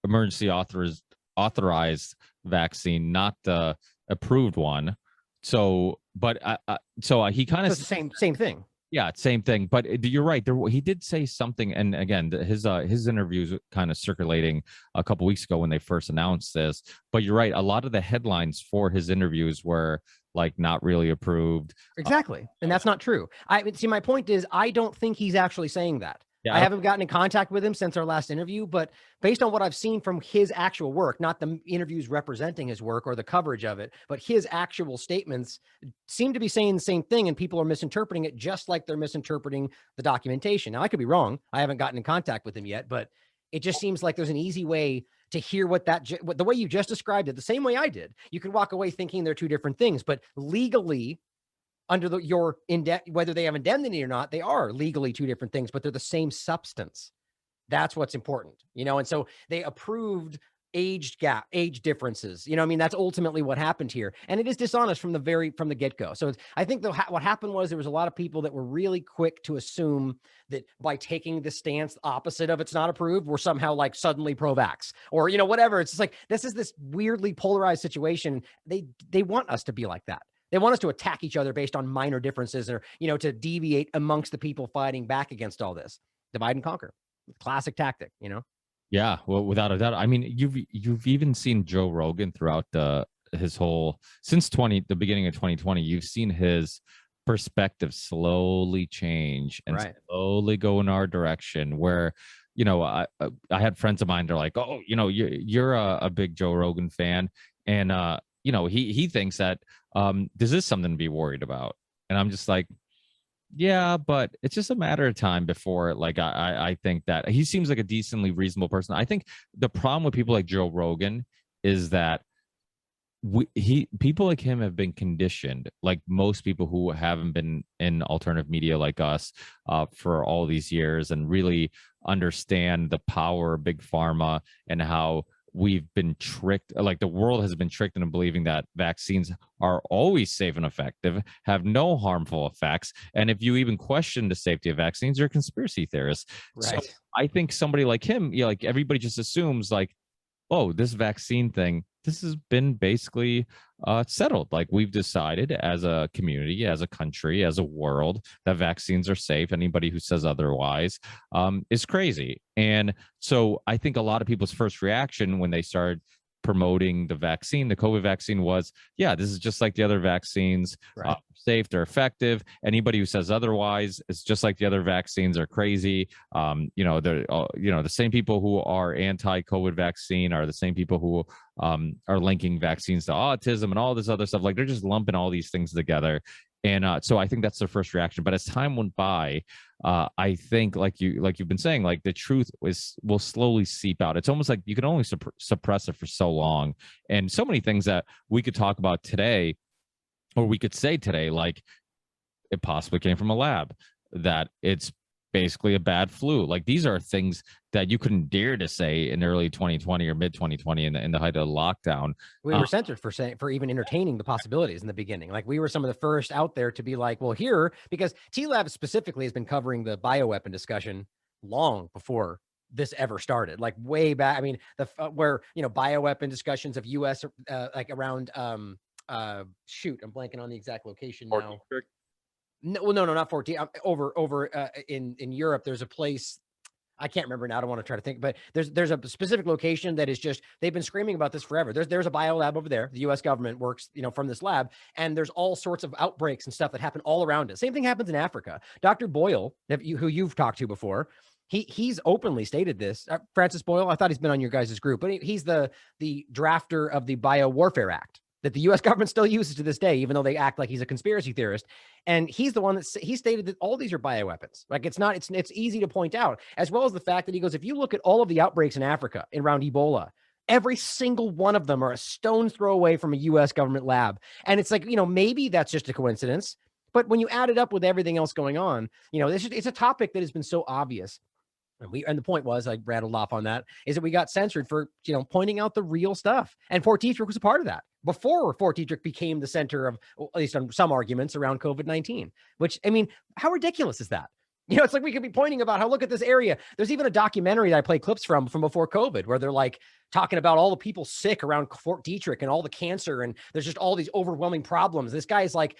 emergency authorized vaccine, not the approved one. So, but he kind of same thing. Yeah, same thing. But you're right. He did say something, and again, his interviews kind of circulating a couple weeks ago when they first announced this. But you're right. A lot of the headlines for his interviews were like not really approved. Exactly, and that's not true. I see. My point is, I don't think he's actually saying that. Yeah, I haven't gotten in contact with him since our last interview, but based on what I've seen from his actual work, not the interviews representing his work or the coverage of it, but his actual statements seem to be saying the same thing, and people are misinterpreting it just like they're misinterpreting the documentation. Now, I could be wrong. I haven't gotten in contact with him yet, but it just seems like there's an easy way to hear what the way you just described it, the same way I did. You could walk away thinking they're two different things, but legally, under whether they have indemnity or not, they are legally two different things, but they're the same substance. That's what's important, you know? And so they approved age differences, you know, I mean, that's ultimately what happened here. And it is dishonest from the get-go. So I think what happened was there was a lot of people that were really quick to assume that by taking the stance opposite of it's not approved, we're somehow like suddenly pro-vax or, you know, whatever. It's just like, this is this weirdly polarized situation. They want us to be like that. They want us to attack each other based on minor differences or, you know, to deviate amongst the people fighting back against all this. Divide and conquer. Classic tactic, you know? Yeah, well, without a doubt. I mean, you've even seen Joe Rogan throughout his whole since the beginning of 2020. You've seen his perspective slowly change and slowly go in our direction. Where, you know, I had friends of mine. They're like, oh, you know, you're a big Joe Rogan fan, and you know, he thinks that this is something to be worried about, and I'm just like, yeah, but it's just a matter of time before, like, I think that he seems like a decently reasonable person. I think the problem with people like Joe Rogan is that people like him have been conditioned, like most people who haven't been in alternative media like us for all these years and really understand the power of big pharma and how we've been tricked, like the world has been tricked into believing that vaccines are always safe and effective, have no harmful effects. And if you even question the safety of vaccines, you're a conspiracy theorist. Right. So I think somebody like him, you know, like everybody just assumes like, oh, this vaccine thing, this has been basically settled. Like we've decided as a community, as a country, as a world that vaccines are safe. Anybody who says otherwise is crazy. And so I think a lot of people's first reaction when they started promoting the vaccine, the COVID vaccine, was, yeah, this is just like the other vaccines, Right. safe, they're effective. Anybody who says otherwise is just like the other vaccines, are crazy. They're the same people who are anti-COVID vaccine are the same people who are linking vaccines to autism and all this other stuff. Like, they're just lumping all these things together. And so I think that's their first reaction. But as time went by, I think, like you've been saying, like, the truth will slowly seep out. It's almost like you can only suppress it for so long, and so many things that we could talk about today, or we could say today, like, it possibly came from a lab, that it's basically a bad flu. Like, these are things that you couldn't dare to say in early 2020 or mid 2020 in the height of the lockdown. We were censored for even entertaining the possibilities in the beginning. Like, we were some of the first out there to be like, well, here, because T-Lab specifically has been covering the bioweapon discussion long before this ever started, like way back. I mean, where, bioweapon discussions of US, like around, shoot, I'm blanking on the exact location now. No, well, no, not 14. Over in Europe, there's a place, I can't remember now. I don't want to try to think, but there's a specific location that is just, they've been screaming about this forever. There's a bio lab over there. The U.S. government works, from this lab, and there's all sorts of outbreaks and stuff that happen all around it. Same thing happens in Africa. Dr. Boyle, who you've talked to before, he's openly stated this. Francis Boyle, I thought he's been on your guys' group, but he's the drafter of the Biowarfare Act that the U.S. government still uses to this day, even though they act like he's a conspiracy theorist. And he's the one that he stated that all these are bioweapons. Like, it's easy to point out, as well as the fact that he goes, if you look at all of the outbreaks in Africa around Ebola, every single one of them are a stone's throw away from a U.S. government lab. And it's like, maybe that's just a coincidence, but when you add it up with everything else going on, it's a topic that has been so obvious. And the point was, I rattled off on that, is that we got censored for, pointing out the real stuff. And Fort Detrick was a part of that before Fort Detrick became the center of, at least on some arguments, around COVID-19, which, I mean, how ridiculous is that? It's like we could be pointing about how, look at this area. There's even a documentary that I play clips from before COVID, where they're like talking about all the people sick around Fort Detrick and all the cancer. And there's just all these overwhelming problems. This guy's like,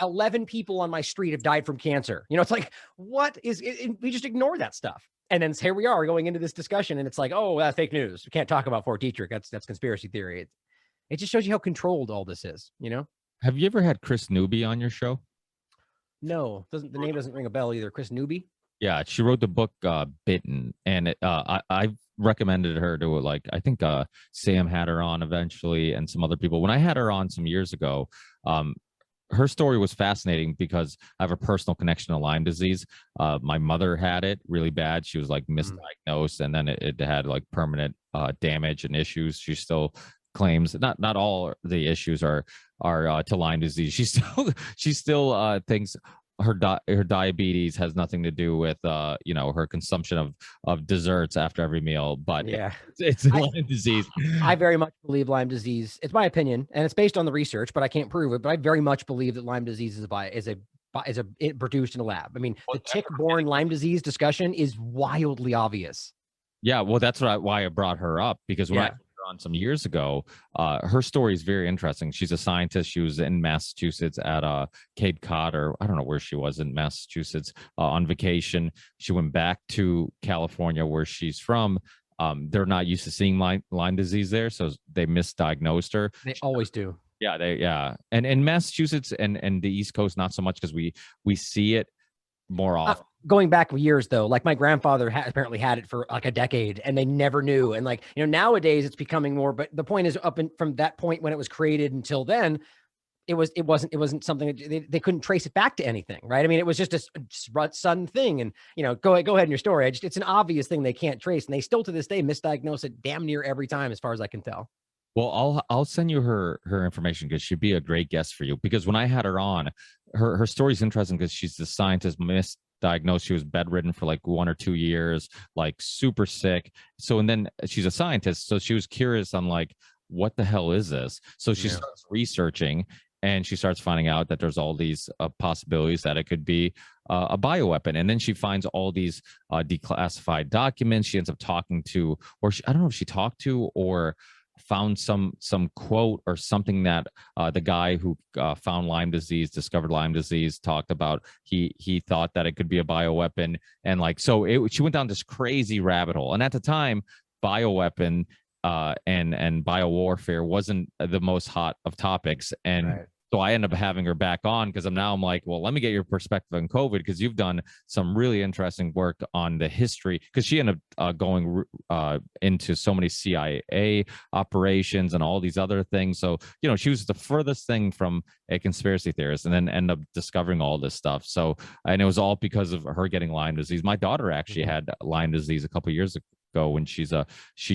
11 people on my street have died from cancer. It's like, what is it? We just ignore that stuff. And then here we are going into this discussion, and it's like, oh, that's fake news. We can't talk about Fort Detrick. That's conspiracy theory. It just shows you how controlled all this is, Have you ever had Chris Newby on your show? No, the name doesn't ring a bell either. Chris Newby? Yeah, she wrote the book Bitten, and I recommended her to, like, I think Sam had her on eventually, and some other people. When I had her on some years ago, her story was fascinating because I have a personal connection to Lyme disease. My mother had it really bad. She was like misdiagnosed, and then it had like permanent damage and issues. She still claims not all the issues are to Lyme disease. She still thinks her diabetes has nothing to do with her consumption of desserts after every meal, but yeah, it's Lyme disease. I very much believe Lyme disease. It's my opinion, and it's based on the research, but I can't prove it. But I very much believe that Lyme disease is produced in a lab. I mean, the tick-borne Lyme disease discussion is wildly obvious. Yeah, well, that's why I brought her up, because when I on some years ago, her story is very interesting. She's a scientist. She was in Massachusetts at Cape Cod, or I don't know where she was in Massachusetts, on vacation. She went back to California, where she's from. They're not used to seeing Lyme disease there, so they misdiagnosed her. They always do. Yeah, and in Massachusetts and the East Coast, not so much, because we see it more often. Going back years, though, like my grandfather apparently had it for like a decade, and they never knew. And like, nowadays it's becoming more, but the point is, from that point when it was created until then, it wasn't something that they couldn't trace it back to anything, right? I mean, it was just a sudden thing. And, go ahead in your story. It's an obvious thing they can't trace, and they still to this day misdiagnose it damn near every time, as far as I can tell. Well, I'll send you her information, because she'd be a great guest for you. Because when I had her on, her story's interesting, because she's the scientist misdiagnosed. She was bedridden for like 1 or 2 years, like super sick. So, and then she's a scientist, so she was curious on like, what the hell is this? So she starts researching, and she starts finding out that there's all these possibilities that it could be a bioweapon. And then she finds all these declassified documents. She ends up talking to, I don't know if she talked to or found some quote or something that the guy who discovered Lyme disease talked about. He thought that it could be a bioweapon, and like, so she went down this crazy rabbit hole. And at the time, bioweapon and biowarfare wasn't the most hot of topics. And Right. so I ended up having her back on because I'm like, well, let me get your perspective on COVID, because you've done some really interesting work on the history, because she ended up going into so many CIA operations and all these other things. So, she was the furthest thing from a conspiracy theorist, and then end up discovering all this stuff. So, and it was all because of her getting Lyme disease. My daughter actually had Lyme disease a couple of years ago when she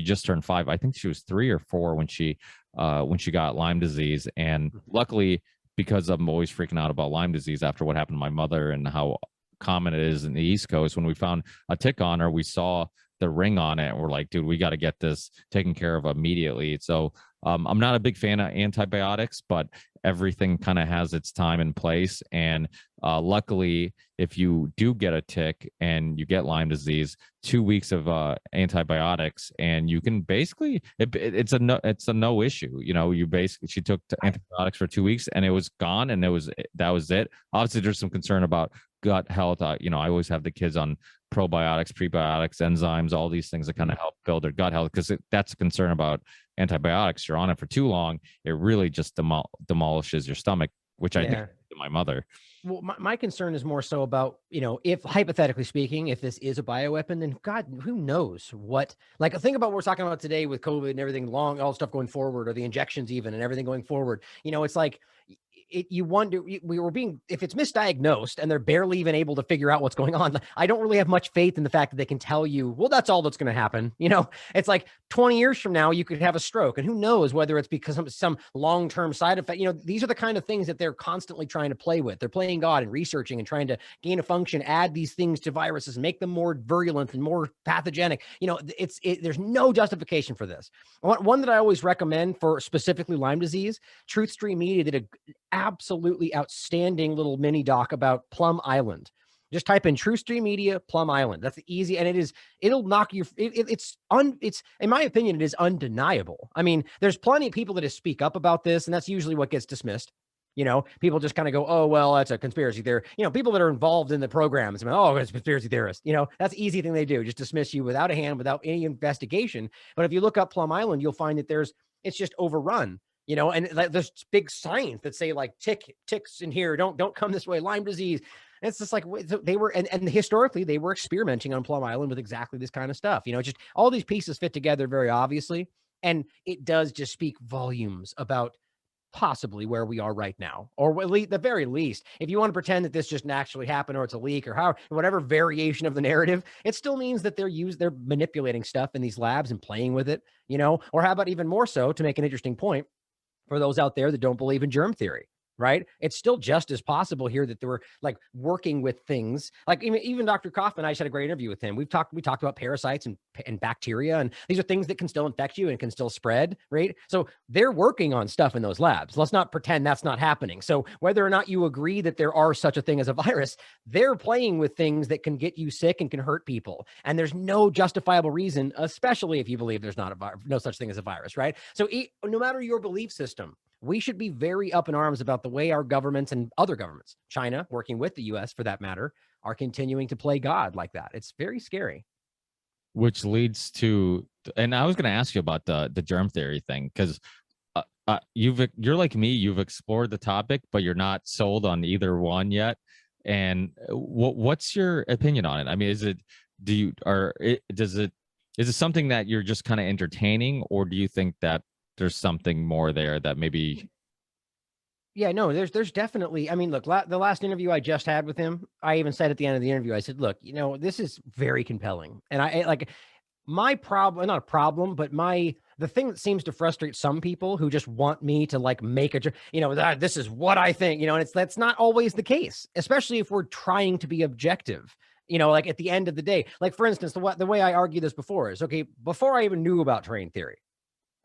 just turned 5. I think she was 3 or 4 when she got Lyme disease. And luckily, because I'm always freaking out about Lyme disease after what happened to my mother and how common it is in the East Coast, when we found a tick on her, we saw the ring on it, and we're like, dude, we got to get this taken care of immediately. So I'm not a big fan of antibiotics, but everything kind of has its time and place. And luckily, if you do get a tick and you get Lyme disease, 2 weeks of antibiotics, and you can basically it's a no issue. She took antibiotics for 2 weeks and it was gone, and that was it. Obviously, there's some concern about gut health. I always have the kids on probiotics, prebiotics, enzymes, all these things that kind of help build their gut health, because that's a concern about antibiotics. You're on it for too long, it really just demolishes your stomach, which I think to my mother. Well, my concern is more so about, if hypothetically speaking, if this is a bioweapon, then God, who knows what, like, think about what we're talking about today with COVID and everything, all the stuff going forward, or the injections even, and everything going forward. It's like, you wonder, if it's misdiagnosed and they're barely even able to figure out what's going on, I don't really have much faith in the fact that they can tell you, well, that's all that's going to happen. It's like 20 years from now, you could have a stroke, and who knows whether it's because of some long-term side effect. These are the kind of things that they're constantly trying to play with. They're playing God and researching and trying to gain a function, add these things to viruses, make them more virulent and more pathogenic. There's no justification for this. One that I always recommend for specifically Lyme disease, Truth Stream Media did a absolutely outstanding little mini doc about Plum Island. Just type in True Stream Media Plum Island. That's easy, and it'll knock you. It's in my opinion, it is undeniable. I mean, there's plenty of people that just speak up about this, and that's usually what gets dismissed. People just kind of go, oh, well, that's a conspiracy theory. People that are involved in the programs, oh, it's a conspiracy theorist. That's the easy thing they do, just dismiss you without a hand, without any investigation. But if you look up Plum Island, you'll find that it's just overrun. And there's big signs that say, like, ticks in here, don't come this way, Lyme disease. And it's just like they were, and historically they were experimenting on Plum Island with exactly this kind of stuff. Just all these pieces fit together very obviously. And it does just speak volumes about possibly where we are right now, or at the very least, if you want to pretend that this just naturally happened, or it's a leak, or whatever variation of the narrative, it still means that they're manipulating stuff in these labs and playing with it, or how about even more so, to make an interesting point, for those out there that don't believe in germ theory, right? It's still just as possible here that they were like working with things like even Dr. Kaufman. I just had a great interview with him. We talked about parasites and bacteria, and these are things that can still infect you and can still spread, right? So they're working on stuff in those labs. Let's not pretend that's not happening. So whether or not you agree that there are such a thing as a virus, they're playing with things that can get you sick and can hurt people. And there's no justifiable reason, especially if you believe there's no such thing as a virus, right? So no matter your belief system, we should be very up in arms about the way our governments and other governments, China, working with the US for that matter, are continuing to play God like that. It's very scary. Which leads to, and I was going to ask you about the germ theory thing, because you're like me, you've explored the topic, but you're not sold on either one yet. And what's your opinion on it? I mean, is it something that you're just kind of entertaining, or do you think that there's something more there that maybe? Yeah, no, there's definitely, I mean, look, the last interview I just had with him, I even said at the end of the interview, I said, look, this is very compelling. And I like my problem, not a problem, but the thing that seems to frustrate some people who just want me to like make this is what I think, and that's not always the case, especially if we're trying to be objective. Like at the end of the day, like for instance, the way I argue this before is, okay, before I even knew about terrain theory,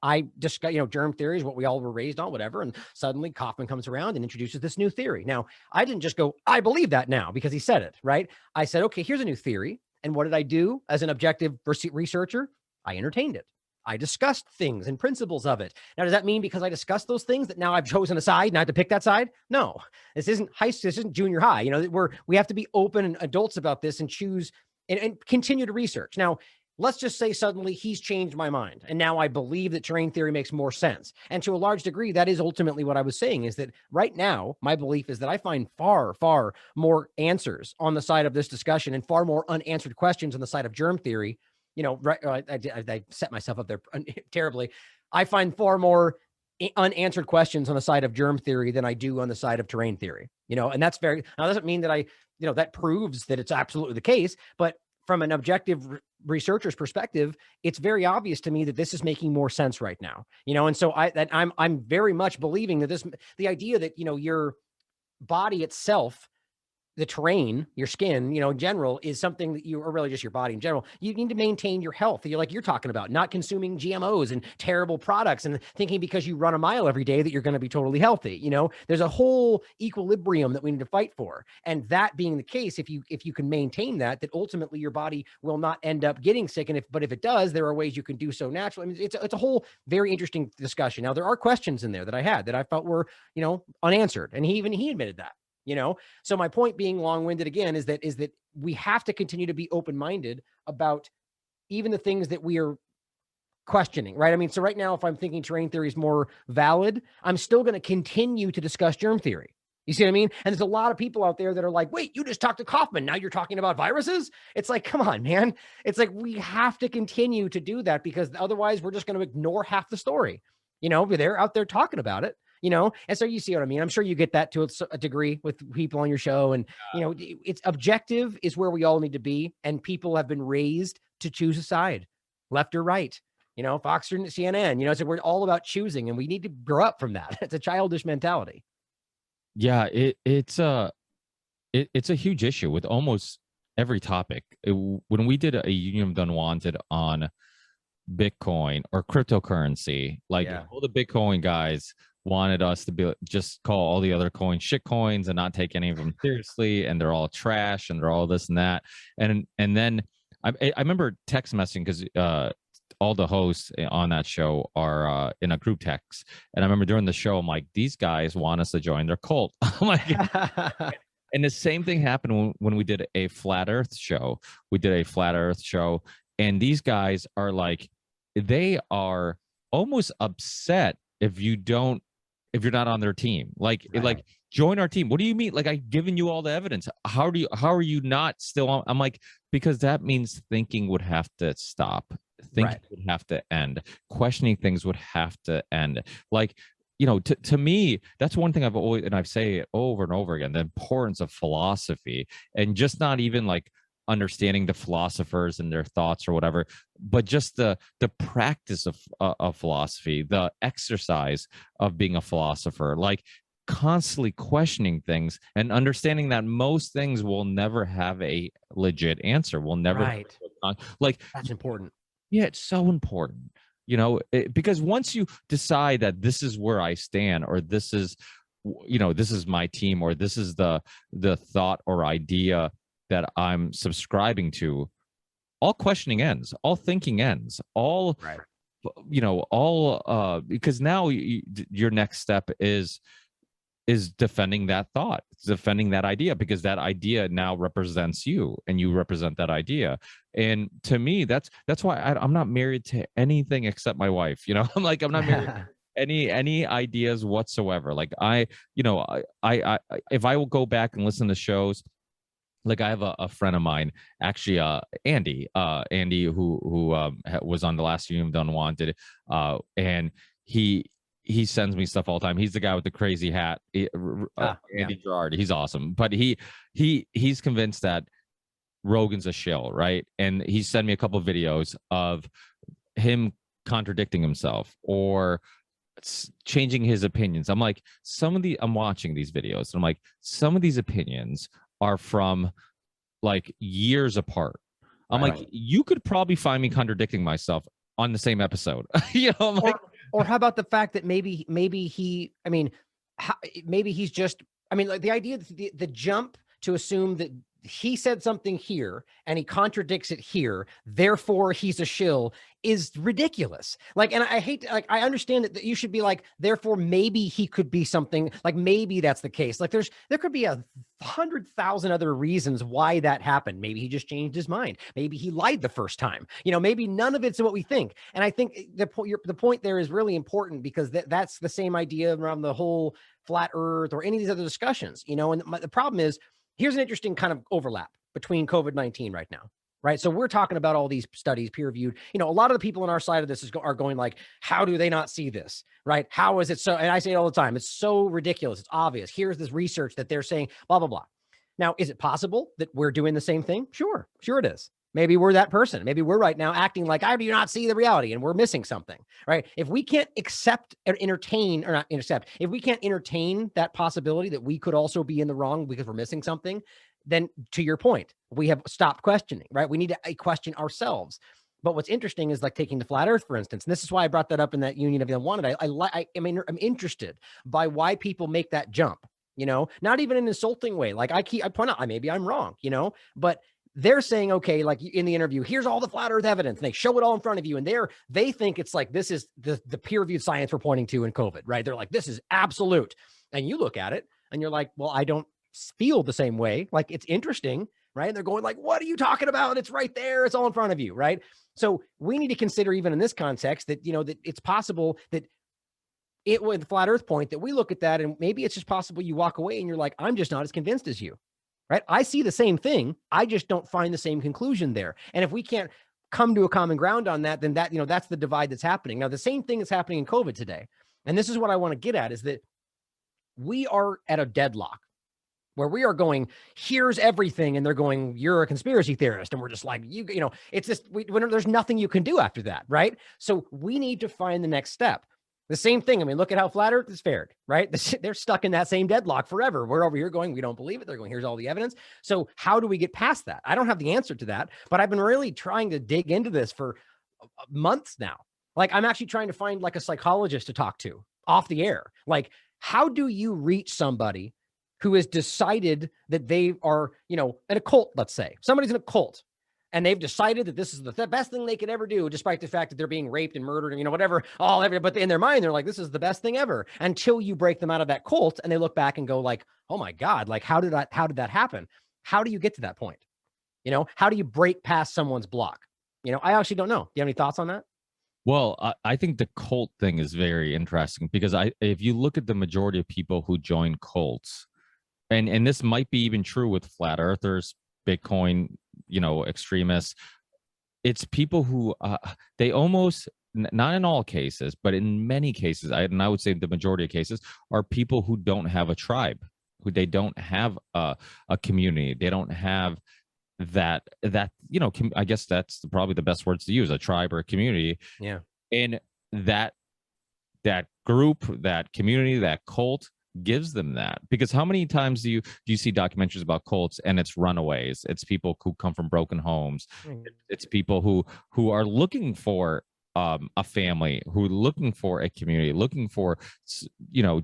I discuss, germ theory is what we all were raised on, whatever. And suddenly Kaufman comes around and introduces this new theory. Now, I didn't just go, I believe that now because he said it, right? I said, okay, here's a new theory. And what did I do as an objective researcher? I entertained it. I discussed things and principles of it. Now, does that mean because I discussed those things that now I've chosen a side and I have to pick that side? No, this isn't this isn't junior high. We have to be open and adults about this and choose and continue to research. Now, let's just say suddenly he's changed my mind. And now I believe that terrain theory makes more sense. And to a large degree, that is ultimately what I was saying, is that right now, my belief is that I find far, far more answers on the side of this discussion and far more unanswered questions on the side of germ theory. Right. I set myself up there terribly. I find far more unanswered questions on the side of germ theory than I do on the side of terrain theory, and that's now doesn't mean that that proves that it's absolutely the case, but from an objective researcher's perspective, it's very obvious to me that this is making more sense right now, and so I'm very much believing that the idea that, your body itself, the terrain, your skin, in general, is something that or really just your body in general, you need to maintain your health. You're talking about not consuming GMOs and terrible products and thinking because you run a mile every day that you're going to be totally healthy. There's a whole equilibrium that we need to fight for. And that being the case, if you can maintain that ultimately your body will not end up getting sick. But if it does, there are ways you can do so naturally. I mean, it's a whole very interesting discussion. Now, there are questions in there that I had that I felt were, unanswered. And he admitted that. So my point being long-winded again is that we have to continue to be open-minded about even the things that we are questioning, right? I mean, so right now, if I'm thinking terrain theory is more valid, I'm still going to continue to discuss germ theory. You see what I mean? And there's a lot of people out there that are like, wait, you just talked to Kaufman, now you're talking about viruses? It's like, come on, man. It's like, we have to continue to do that, because otherwise we're just going to ignore half the story. They're out there talking about it. And so you see what I mean? I'm sure you get that to a degree with people on your show. And, it's objective is where we all need to be. And people have been raised to choose a side, left or right, Fox or CNN, so we're all about choosing, and we need to grow up from that. It's a childish mentality. Yeah, it's a huge issue with almost every topic. When we did a Union of Unwanted on Bitcoin or cryptocurrency, all the Bitcoin guys wanted us to just call all the other coins shit coins and not take any of them seriously, and they're all trash and they're all this and that. And then I remember text messaging, because all the hosts on that show are in a group text, and I remember during the show, I'm like, these guys want us to join their cult. I'm like, and the same thing happened when we did a flat Earth show. We did a flat Earth show, and these guys are like, they are almost upset if you're not on their team. Like join our team. What do you mean? Like, I've given you all the evidence. How are you not still on? I'm like, because that means thinking would have to stop. Thinking would have to end. Questioning things would have to end. Like, to me, that's one thing I've always, and I say it over and over again, the importance of philosophy, and just not even like understanding the philosophers and their thoughts or whatever, but just the practice of philosophy, the exercise of being a philosopher, like constantly questioning things and understanding that most things will never have a legit answer. Will never like, that's important. Yeah, it's so important, because once you decide that this is where I stand, or this is, this is my team, or this is the thought or idea that I'm subscribing to, all questioning ends, all thinking ends, all, because now your next step is defending that thought, defending that idea, because that idea now represents you and you represent that idea. And to me, that's why I'm not married to anything except my wife. I'm like, I'm not married to any ideas whatsoever. Like I if I will go back and listen to shows, like I have a friend of mine, actually, Andy, who was on the last Union of Unwanted, and he sends me stuff all the time. He's the guy with the crazy hat, Andy Gerard. He's awesome, but he's convinced that Rogan's a shill, right? And he sent me a couple of videos of him contradicting himself or changing his opinions. I'm like, I'm watching these videos, and I'm like, some of these opinions are from like years apart. I'm like, you could probably find me contradicting myself on the same episode. I'm like, or how about the fact that maybe he, maybe he's just, like the idea, the jump to assume that he said something here and he contradicts it here, therefore he's a shill, is ridiculous. Like, and I hate, like, I understand that you should be like, therefore maybe he could be something, like maybe that's the case. Like there could be 100,000 other reasons why that happened. Maybe he just changed his mind. Maybe he lied the first time. Maybe none of it's what we think. And I think the point there is really important, because that's the same idea around the whole flat earth or any of these other discussions, and the problem is, here's an interesting kind of overlap between COVID-19 right now, right? So we're talking about all these studies, peer reviewed. A lot of the people on our side of this are going like, how do they not see this, right? How is it so? And I say it all the time, it's so ridiculous. It's obvious. Here's this research that they're saying, blah, blah, blah. Now, is it possible that we're doing the same thing? Sure it is. Maybe we're that person. Maybe we're right now acting like, I do not see the reality and we're missing something, right? If we can't accept or entertain, or not accept, if we can't entertain that possibility that we could also be in the wrong because we're missing something, then to your point, we have stopped questioning, right? We need to question ourselves. But what's interesting is like taking the flat earth, for instance, and this is why I brought that up in that union of unwanted. I'm interested by why people make that jump, not even in an insulting way. Like I point out, maybe I'm wrong, but they're saying, okay, like in the interview, here's all the flat earth evidence. And they show it all in front of you. And they think it's like, this is the peer reviewed science we're pointing to in COVID, right? They're like, this is absolute. And you look at it and you're like, well, I don't feel the same way. Like, it's interesting, right? And they're going like, what are you talking about? It's right there. It's all in front of you, right? So we need to consider, even in this context, that, that it's possible that it with the flat earth point, that we look at that and maybe it's just possible you walk away and you're like, I'm just not as convinced as you. Right? I see the same thing. I just don't find the same conclusion there. And if we can't come to a common ground on that, then that's the divide that's happening. Now, the same thing is happening in COVID today. And this is what I want to get at, is that we are at a deadlock where we are going, here's everything. And they're going, you're a conspiracy theorist. And we're just like, it's just, there's nothing you can do after that. Right? So we need to find the next step. The same thing. I mean, look at how flat earth is fared, right? They're stuck in that same deadlock forever. We're over here going, we don't believe it. They're going, here's all the evidence. So how do we get past that? I don't have the answer to that, but I've been really trying to dig into this for months now. Like, I'm actually trying to find like a psychologist to talk to off the air. Like, how do you reach somebody who has decided that they are, in a cult, let's say somebody's in a cult, and they've decided that this is the best thing they could ever do, despite the fact that they're being raped and murdered and, whatever, but in their mind, they're like, this is the best thing ever, until you break them out of that cult and they look back and go like, oh my God, like, how did that happen? How do you get to that point? How do you break past someone's block? I actually don't know. Do you have any thoughts on that? Well, I think the cult thing is very interesting, because if you look at the majority of people who join cults, and this might be even true with flat earthers, Bitcoin, extremists, it's people who they almost, not in all cases, but in many cases, I would say the majority of cases, are people who don't have a tribe, who they don't have a community. They don't have that I guess that's probably the best words to use, a tribe or a community. Yeah. And that group, that community, that cult gives them that. Because how many times do you see documentaries about cults and it's runaways, it's people who come from broken homes, it's people who are looking for a family, who are looking for a community, looking for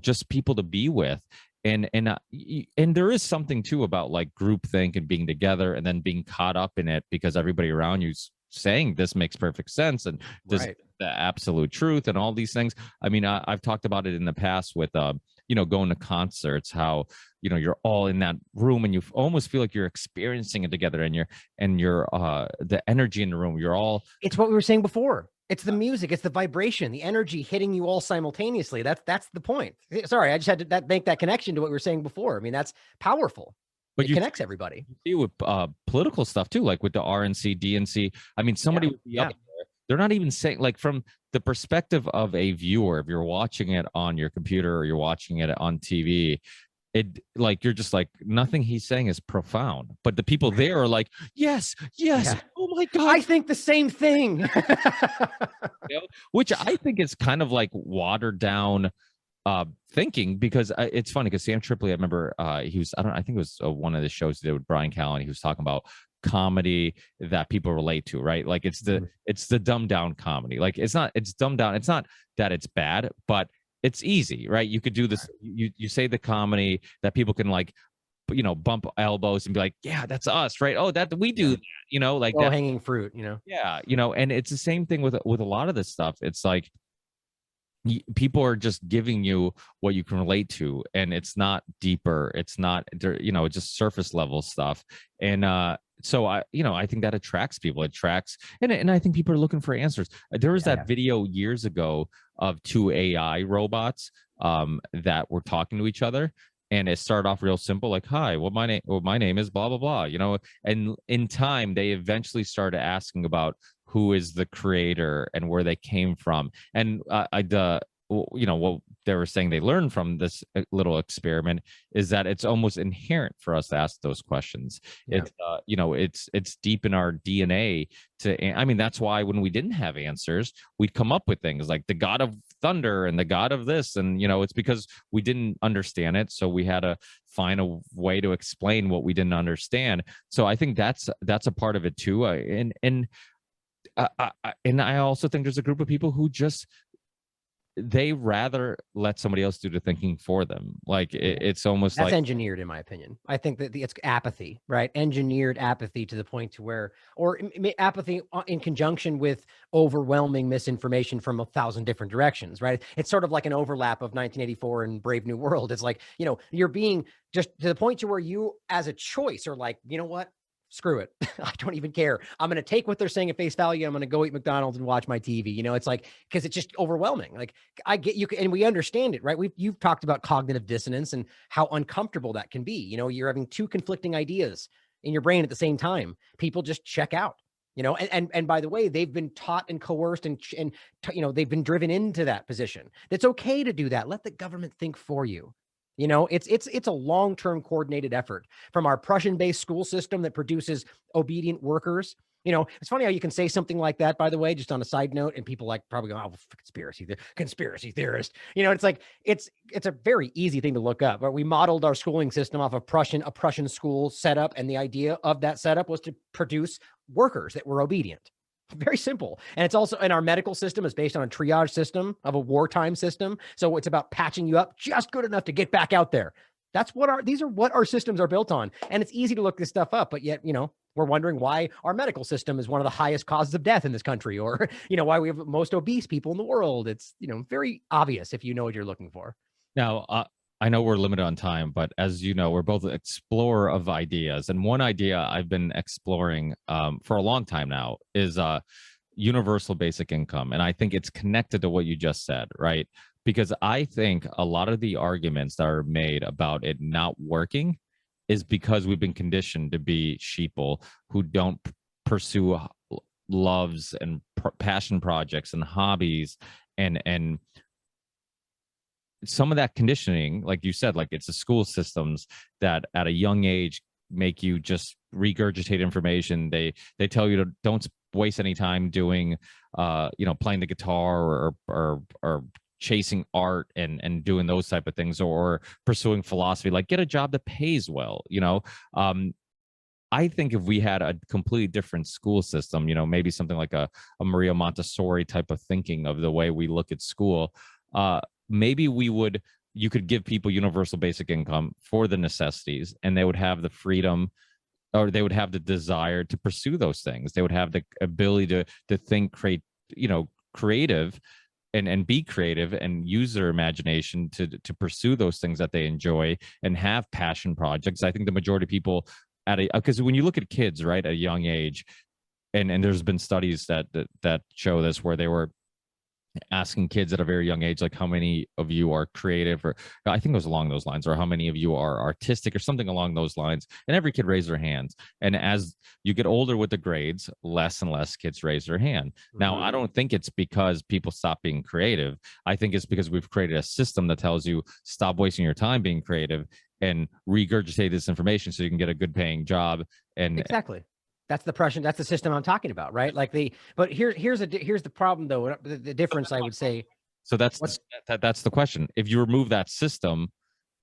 just people to be with. And there is something too about like groupthink and being together and then being caught up in it because everybody around you's saying this makes perfect sense and this is the absolute truth and all these things. I mean, I've talked about it in the past with going to concerts, how you're all in that room and you almost feel like you're experiencing it together, and you're the energy in the room, you're all, it's what we were saying before. It's the music, it's the vibration, the energy hitting you all simultaneously. That's the point. Sorry, I just had to make that connection to what we were saying before. I mean, that's powerful. But it connects everybody. You see with political stuff too, like with the RNC, DNC. I mean, somebody would be up there. They're not even saying, like, from the perspective of a viewer, if you're watching it on your computer or you're watching it on TV, it, like, you're just like, nothing he's saying is profound. But the people there are like, yes, oh my God, I think the same thing. Which I think is kind of like watered down thinking, because it's funny because Sam Tripoli, I remember he was, I think it was one of the shows he did with Brian Callen. He was talking about comedy that people relate to, right? Like it's the dumbed down comedy. Like it's dumbed down. It's not that it's bad, but it's easy, right? You could do this. You say the comedy that people can like bump elbows and be like, yeah, that's us, right? Oh, that we do Yeah. that, like Low that. hanging fruit, Yeah, and it's the same thing with a lot of this stuff. It's like people are just giving you what you can relate to, and it's not deeper. It's not, just surface level stuff. And so I think that attracts people. It attracts, and I think people are looking for answers. There was Yeah. that video years ago of two AI robots that were talking to each other. And it started off real simple, like, "Hi, my name is blah blah blah," And in time, they eventually started asking about who is the creator and where they came from. And what they were saying they learned from this little experiment is that it's almost inherent for us to ask those questions. Yeah. It's deep in our DNA I mean, that's why when we didn't have answers, we'd come up with things like the god of thunder and the god of this, and it's because we didn't understand it, so we had to find a way to explain what we didn't understand. So I think that's a part of it too. And I also think there's a group of people who just they rather let somebody else do the thinking for them. Like it's almost That's like engineered, in my opinion. I think that it's apathy, right? Engineered apathy to the point to where, or apathy in conjunction with overwhelming misinformation from 1,000 different directions, right? It's sort of like an overlap of 1984 and Brave New World. It's like, you're being just to the point to where you, as a choice, are like, you know what? Screw it. I don't even care. I'm going to take what they're saying at face value. I'm going to go eat McDonald's and watch my TV. It's like, because it's just overwhelming. Like I get you, and we understand it, right? You've talked about cognitive dissonance and how uncomfortable that can be. You're having two conflicting ideas in your brain at the same time. People just check out, and by the way, they've been taught and coerced and they've been driven into that position. It's okay to do that. Let the government think for you. It's a long-term coordinated effort from our Prussian-based school system that produces obedient workers. It's funny how you can say something like that, by the way, just on a side note, and people probably go, "Oh, conspiracy theorist." It's like, it's a very easy thing to look up, but we modeled our schooling system off of a Prussian school setup. And the idea of that setup was to produce workers that were obedient. Very simple. And it's also, in our medical system, is based on a triage system of a wartime system. So it's about patching you up just good enough to get back out there. These are what our systems are built on. And it's easy to look this stuff up, but yet, we're wondering why our medical system is one of the highest causes of death in this country, or, why we have the most obese people in the world. It's, very obvious if you know what you're looking for. Now, I know we're limited on time, but as you know, we're both an explorer of ideas. And one idea I've been exploring for a long time now is universal basic income. And I think it's connected to what you just said, right? Because I think a lot of the arguments that are made about it not working is because we've been conditioned to be sheeple who don't pursue loves and passion projects and hobbies and some of that conditioning, like you said, like it's the school systems that at a young age make you just regurgitate information. They tell you to don't waste any time doing playing the guitar or chasing art and doing those type of things, or pursuing philosophy. Like, get a job that pays well. I think if we had a completely different school system, maybe something like a Maria Montessori type of thinking of the way we look at school, maybe you could give people universal basic income for the necessities, and they would have the freedom, or they would have the desire to pursue those things. They would have the ability to think, creative and be creative and use their imagination to pursue those things that they enjoy and have passion projects. I think the majority of people because when you look at kids, right, at a young age, and there's been studies that show this, where they were asking kids at a very young age, like, how many of you are creative, or I think it was along those lines, or how many of you are artistic, or something along those lines. And every kid raised their hands. And as you get older with the grades, less and less kids raise their hand. Mm-hmm. Now, I don't think it's because people stop being creative. I think it's because we've created a system that tells you stop wasting your time being creative and regurgitate this information so you can get a good paying job. And exactly. That's the system I'm talking about, right? But here's the problem, though. The difference, I would say. So that's the question. If you remove that system,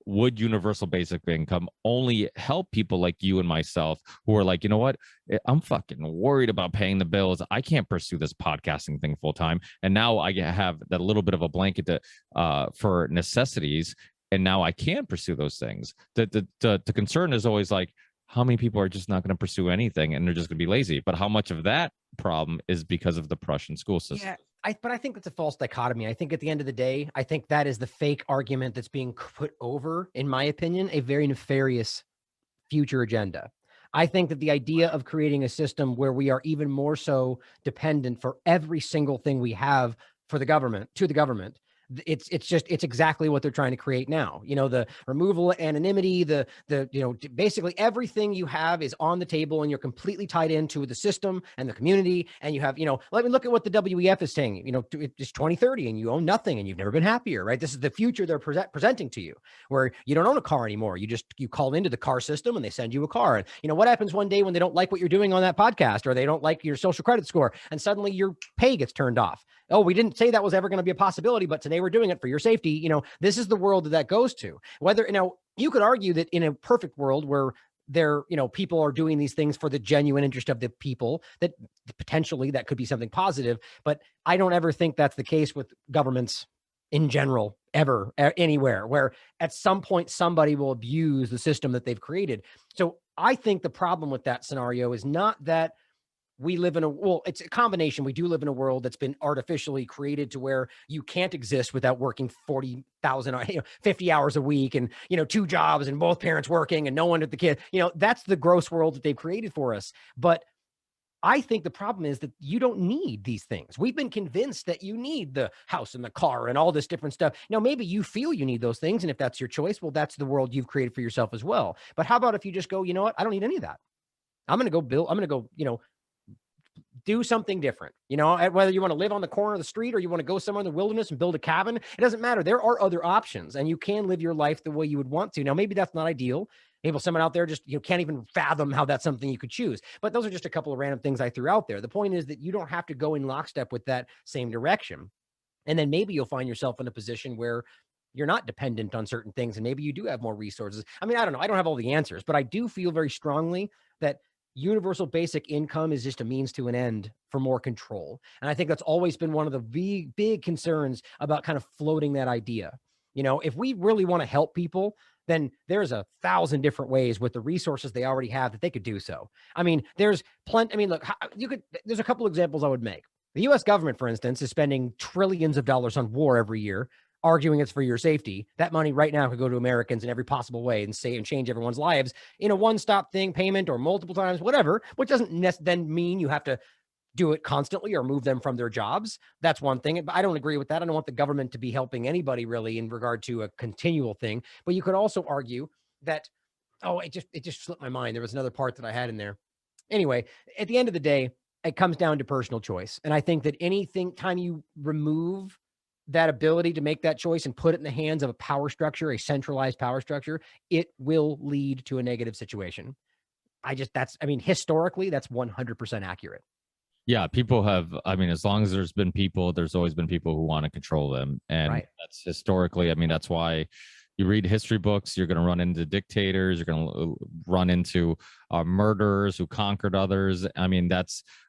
would universal basic income only help people like you and myself, who are like, you know what, I'm fucking worried about paying the bills. I can't pursue this podcasting thing full time. And now I have that little bit of a blanket for necessities. and now I can pursue those things. The concern is always like, how many people are just not going to pursue anything and they're just going to be lazy? But how much of that problem is because of the Prussian school system? Yeah, but I think that's a false dichotomy. I think at the end of the day, I think that is the fake argument that's being put over, in my opinion, a very nefarious future agenda. I think that the idea of creating a system where we are even more so dependent for every single thing we have for the government, to the government, it's exactly what they're trying to create now. The removal of anonymity, the basically everything you have is on the table, and you're completely tied into the system and the community. And you have, let me look at what the WEF is saying. It's 2030 and you own nothing and you've never been happier, right? This is the future they're presenting to you, where you don't own a car anymore. You call into the car system and they send you a car. And what happens one day when they don't like what you're doing on that podcast, or they don't like your social credit score, and suddenly your pay gets turned off? Oh, we didn't say that was ever going to be a possibility, but today we're doing it for your safety. This is the world that goes to. Whether, you could argue that in a perfect world where people are doing these things for the genuine interest of the people, that potentially that could be something positive. But I don't ever think that's the case with governments in general, ever, anywhere, where at some point somebody will abuse the system that they've created. So I think the problem with that scenario is not that we live in it's a combination. We do live in a world that's been artificially created to where you can't exist without working 40,000, 50 hours a week, and, 2 jobs, and both parents working and no one at the kid. That's the gross world that they've created for us. But I think the problem is that you don't need these things. We've been convinced that you need the house and the car and all this different stuff. Now, maybe you feel you need those things, and if that's your choice, well, that's the world you've created for yourself as well. But how about if you just go, you know what? I don't need any of that. I'm going to go do something different, whether you want to live on the corner of the street or you want to go somewhere in the wilderness and build a cabin. It doesn't matter. There are other options, and you can live your life the way you would want to. Now, maybe that's not ideal. Maybe someone out there just can't even fathom how that's something you could choose. But those are just a couple of random things I threw out there. The point is that you don't have to go in lockstep with that same direction. And then maybe you'll find yourself in a position where you're not dependent on certain things, and maybe you do have more resources. I mean, I don't know. I don't have all the answers, but I do feel very strongly that universal basic income is just a means to an end for more control. And I think that's always been one of the big concerns about kind of floating that idea. If we really want to help people, then there's 1,000 different ways with the resources they already have that they could do so. I mean, there's plenty. I mean, look, there's a couple examples I would make. The US government, for instance, is spending trillions of dollars on war every year, arguing it's for your safety. That money right now could go to Americans in every possible way and change everyone's lives in a one-stop thing, payment, or multiple times, whatever, which doesn't then mean you have to do it constantly or move them from their jobs. That's one thing. But I don't agree with that. I don't want the government to be helping anybody really in regard to a continual thing. But you could also argue that, it just slipped my mind. There was another part that I had in there. Anyway, at the end of the day, it comes down to personal choice. And I think that time you remove that ability to make that choice and put it in the hands of a power structure, a centralized power structure, it will lead to a negative situation. Historically, that's 100% accurate. Yeah, people have, as long as there's always been people who want to control them. And That's historically, that's why you read history books, you're going to run into dictators, you're going to run into murderers who conquered others.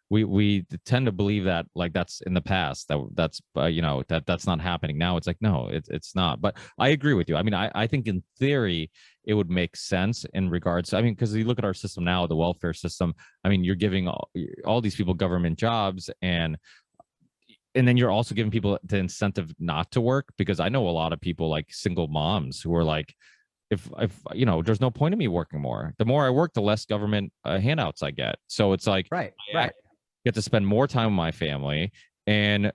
We tend to believe that that's in the past, that's not happening now. It's like, no, it's not. But I agree with you. I think in theory it would make sense in regards to, because you look at our system now, the welfare system. You're giving all these people government jobs, and then you're also giving people the incentive not to work, because I know a lot of people, like single moms, who are like, if there's no point in me working more. The more I work, the less government handouts I get. So it's like, right. Get to spend more time with my family, and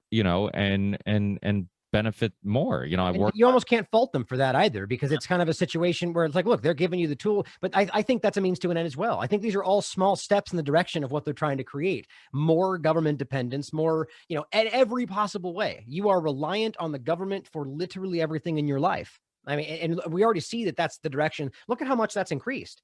benefit more. You almost can't fault them for that either, because it's kind of a situation where it's like, look, they're giving you the tool, but I think that's a means to an end as well. I think these are all small steps in the direction of what they're trying to create: more government dependence, more, at every possible way. You are reliant on the government for literally everything in your life. And we already see that that's the direction. Look at how much that's increased.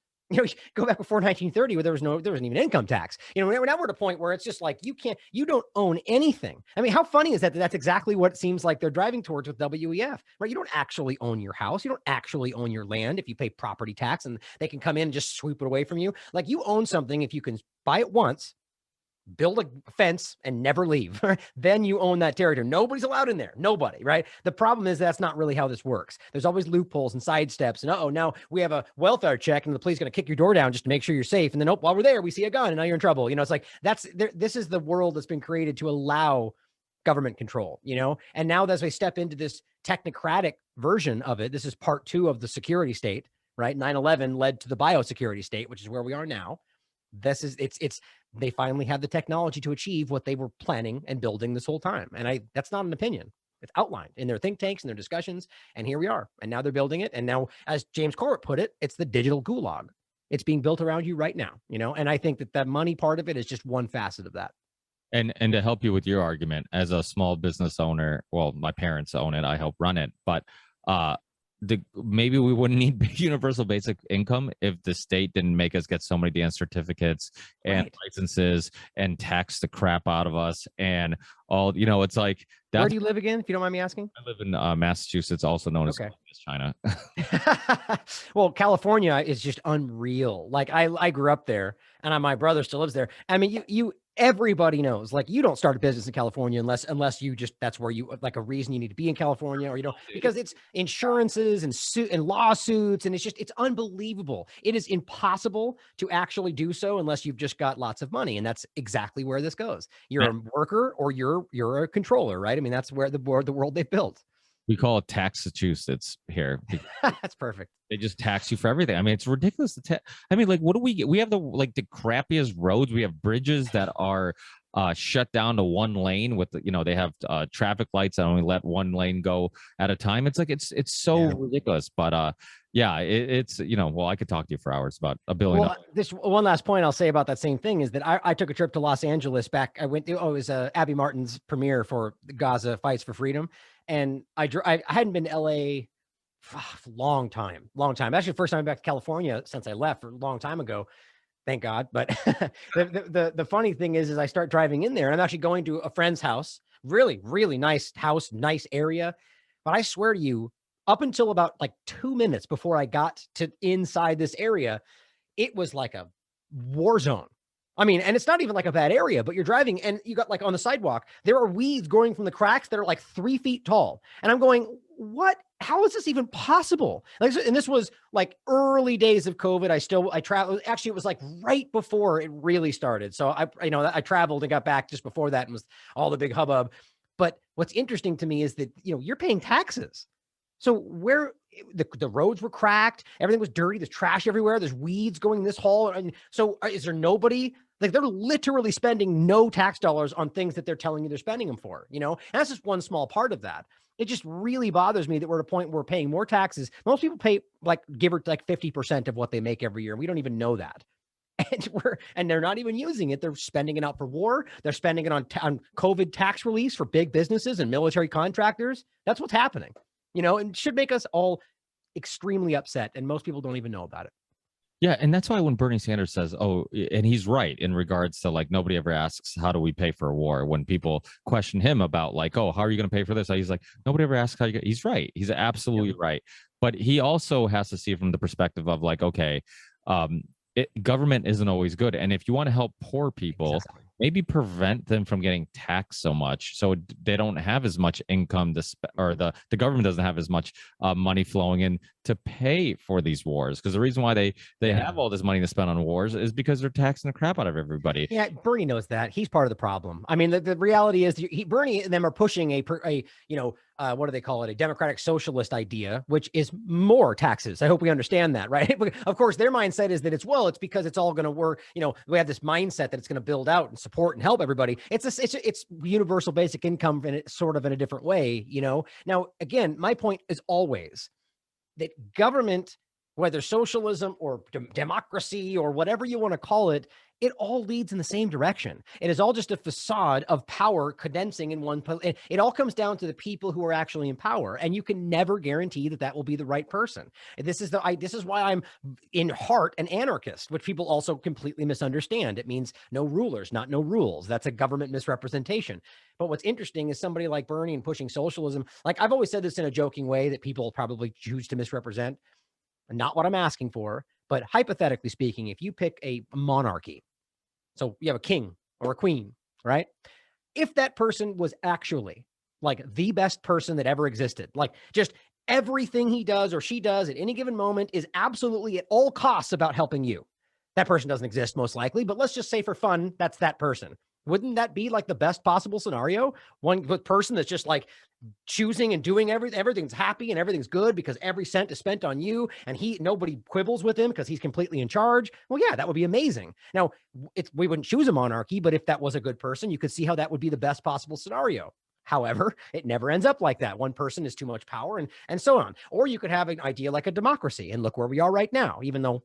Go back before 1930, where there wasn't even income tax. Now we're at a point where it's just like, you don't own anything. How funny is that? That's exactly what it seems like they're driving towards with WEF, right? You don't actually own your house. You don't actually own your land if you pay property tax, and they can come in and just sweep it away from you. Like, you own something if you can buy it once, build a fence and never leave. Then you own that territory. Nobody's allowed in there. Nobody, right? The problem is that's not really how this works. There's always loopholes and sidesteps. And now we have a welfare check and the police going to kick your door down just to make sure you're safe. And then, while we're there, we see a gun and now you're in trouble. It's like this is the world that's been created to allow government control, and now as we step into this technocratic version of it, this is part 2 of the security state, right? 9/11 led to the biosecurity state, which is where we are now. They finally have the technology to achieve what they were planning and building this whole time. And that's not an opinion. It's outlined in their think tanks and their discussions. And here we are. And now they're building it. And now, as James Corbett put it, it's the digital gulag. It's being built around you right now, and I think that the money part of it is just one facet of that. And to help you with your argument, as a small business owner, well, my parents own it, I help run it, but maybe we wouldn't need universal basic income if the state didn't make us get so many dance certificates and licenses and tax the crap out of us and all. It's like, where do you live again, if you don't mind me asking? I live in Massachusetts, also known as China. Well, California is just unreal. Like I grew up there, and my brother still lives there. I mean, everybody knows, like, you don't start a business in California unless you just, that's where you, like, a reason you need to be in California, or, because it's insurances and lawsuits. And it's unbelievable. It is impossible to actually do so unless you've just got lots of money. And that's exactly where this goes. You're a worker or you're a controller, right? I mean, that's where the world they've built. We call it Taxachusetts here. That's perfect. They just tax you for everything. I mean, it's ridiculous. I mean, like, what do we get? We have the crappiest roads. We have bridges that are shut down to one lane with, they have traffic lights that only let one lane go at a time. It's like, it's so ridiculous. But it's, well, I could talk to you for hours about a billion. Well, this one last point I'll say about that same thing is that I took a trip to Los Angeles back. I went to, it was Abby Martin's premiere for Gaza Fights for Freedom. And I hadn't been to LA for a long time. Actually, the first time back to California since I left a long time ago. Thank God. But the funny thing is I start driving in there, and I'm actually going to a friend's house. Really, really nice house, nice area. But I swear to you, up until about like 2 minutes before I got to inside this area, it was like a war zone. I mean, and it's not even like a bad area, but you're driving and you got, like, on the sidewalk, there are weeds growing from the cracks that are like 3 feet tall. And I'm going, what? How is this even possible? Like, and this was like early days of COVID. I traveled. Actually, it was like right before it really started. So I traveled and got back just before that, and was all the big hubbub. But what's interesting to me is that, you're paying taxes. So where the roads were cracked, everything was dirty, there's trash everywhere, there's weeds going in this hall. And so is there nobody? Like, they're literally spending no tax dollars on things that they're telling you they're spending them for, and that's just one small part of that. It just really bothers me that we're at a point where we're paying more taxes. Most people pay, like, give or like 50% of what they make every year. We don't even know that. And they're not even using it. They're spending it out for war. They're spending it on COVID tax release for big businesses and military contractors. That's what's happening, and it should make us all extremely upset. And most people don't even know about it. Yeah, and that's why when Bernie Sanders says, oh, and he's right in regards to, like, nobody ever asks, how do we pay for a war? When people question him about, like, oh, how are you going to pay for this? He's like, nobody ever asks how you get. He's right. He's absolutely right. But he also has to see it from the perspective of, like, okay, government isn't always good. And if you want to help poor people, maybe prevent them from getting taxed so much, so they don't have as much income or the government doesn't have as much money flowing in to pay for these wars. Because the reason why they have all this money to spend on wars is because they're taxing the crap out of everybody. Yeah, Bernie knows that. He's part of the problem. I mean, the reality is Bernie and them are pushing a what do they call it? A democratic socialist idea, which is more taxes. I hope we understand that, right? But of course, their mindset is that it's because it's all going to work. We have this mindset that it's going to build out and support and help everybody. It's universal basic income in a different way. Now, again, my point is always that government, whether socialism or democracy or whatever you want to call it, it all leads in the same direction. It is all just a facade of power condensing in one place. It all comes down to the people who are actually in power, and you can never guarantee that will be the right person. This is why I'm in heart an anarchist, which people also completely misunderstand. It means no rulers, not no rules. That's a government misrepresentation. But what's interesting is somebody like Bernie and pushing socialism. Like, I've always said this in a joking way that people probably choose to misrepresent. Not what I'm asking for, but hypothetically speaking, if you pick a monarchy, so you have a king or a queen, right? If that person was actually like the best person that ever existed, like just everything he does or she does at any given moment is absolutely at all costs about helping you. That person doesn't exist most likely, but let's just say for fun, that's that person. Wouldn't that be like the best possible scenario? One person that's just like choosing and doing everything's happy and everything's good because every cent is spent on you, and nobody quibbles with him because he's completely in charge. Well, yeah, that would be amazing. Now, we wouldn't choose a monarchy, but if that was a good person, you could see how that would be the best possible scenario. However, it never ends up like that. One person is too much power, and so on. Or you could have an idea like a democracy, and look where we are right now. Even though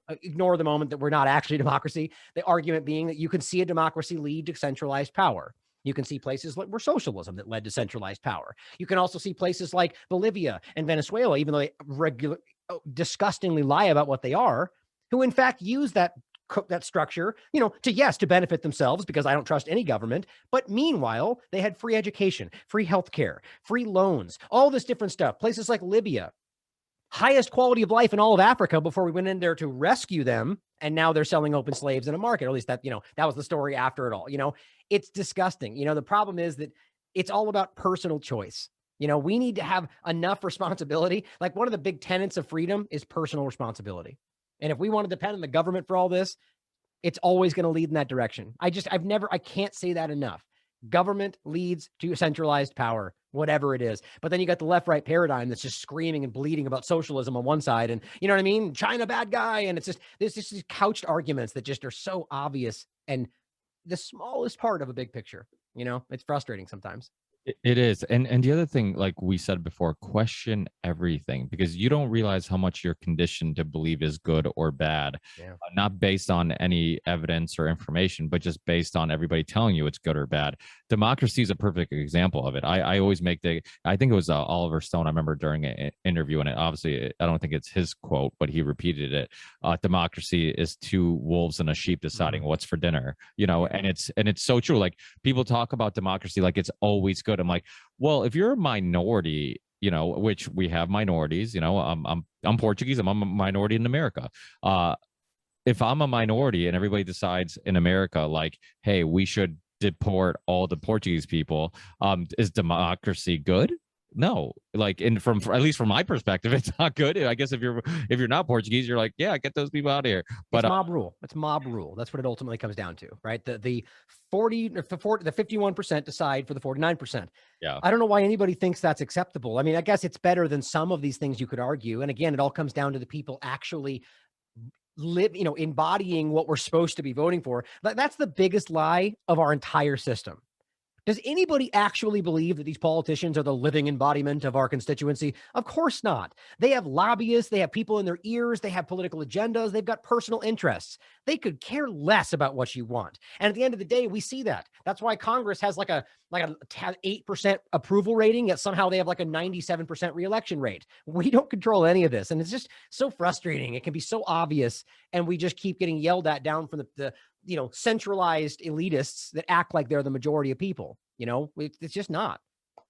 ignore the moment that we're not actually a democracy. The argument being that you can see a democracy lead to centralized power. You can see places like where socialism that led to centralized power. You can also see places like Bolivia and Venezuela, even though they disgustingly lie about what they are, who in fact use that structure, to benefit themselves, because I don't trust any government. But meanwhile, they had free education, free healthcare, free loans, all this different stuff. Places like Libya, highest quality of life in all of Africa before we went in there to rescue them. And now they're selling open slaves in a market. Or at least that was the story after it all. It's disgusting. The problem is that it's all about personal choice. We need to have enough responsibility. Like, one of the big tenets of freedom is personal responsibility. And if we want to depend on the government for all this, it's always going to lead in that direction. I can't say that enough. Government leads to centralized power, whatever it is. But then you got the left-right paradigm that's just screaming and bleeding about socialism on one side, and you know what I mean? China bad guy. And it's just, there's just these couched arguments that just are so obvious and the smallest part of a big picture. It's frustrating sometimes. It is. And the other thing, like we said before, question everything, because you don't realize how much you're conditioned to believe is good or bad. Yeah. Not based on any evidence or information, but just based on everybody telling you it's good or bad. Democracy is a perfect example of it. I always make I think it was Oliver Stone, I remember during an interview, and obviously I don't think it's his quote, but he repeated it. Democracy is two wolves and a sheep deciding what's for dinner, and it's so true. Like, people talk about democracy like it's always good. I'm like, well, if you're a minority, which we have minorities, I'm Portuguese, I'm a minority in America. If I'm a minority and everybody decides in America, like, hey, we should deport all the Portuguese people, is democracy good? No. Like, at least from my perspective, it's not good. I guess if you're not Portuguese, you're like, yeah, get those people out of here. But it's mob rule. It's mob rule. That's what it ultimately comes down to, right? The 51% decide for the 49%. Yeah. I don't know why anybody thinks that's acceptable. I mean, I guess it's better than some of these things you could argue. And again, it all comes down to the people actually embodying what we're supposed to be voting for. That's the biggest lie of our entire system. Does anybody actually believe that these politicians are the living embodiment of our constituency? Of course not. They have lobbyists, they have people in their ears, they have political agendas, they've got personal interests. They could care less about what you want. And at the end of the day, we see that. That's why Congress has like a 8% approval rating, yet somehow they have like a 97% reelection rate. We don't control any of this. And it's just so frustrating. It can be so obvious. And we just keep getting yelled at down from the centralized elitists that act like they're the majority of people. It's just not.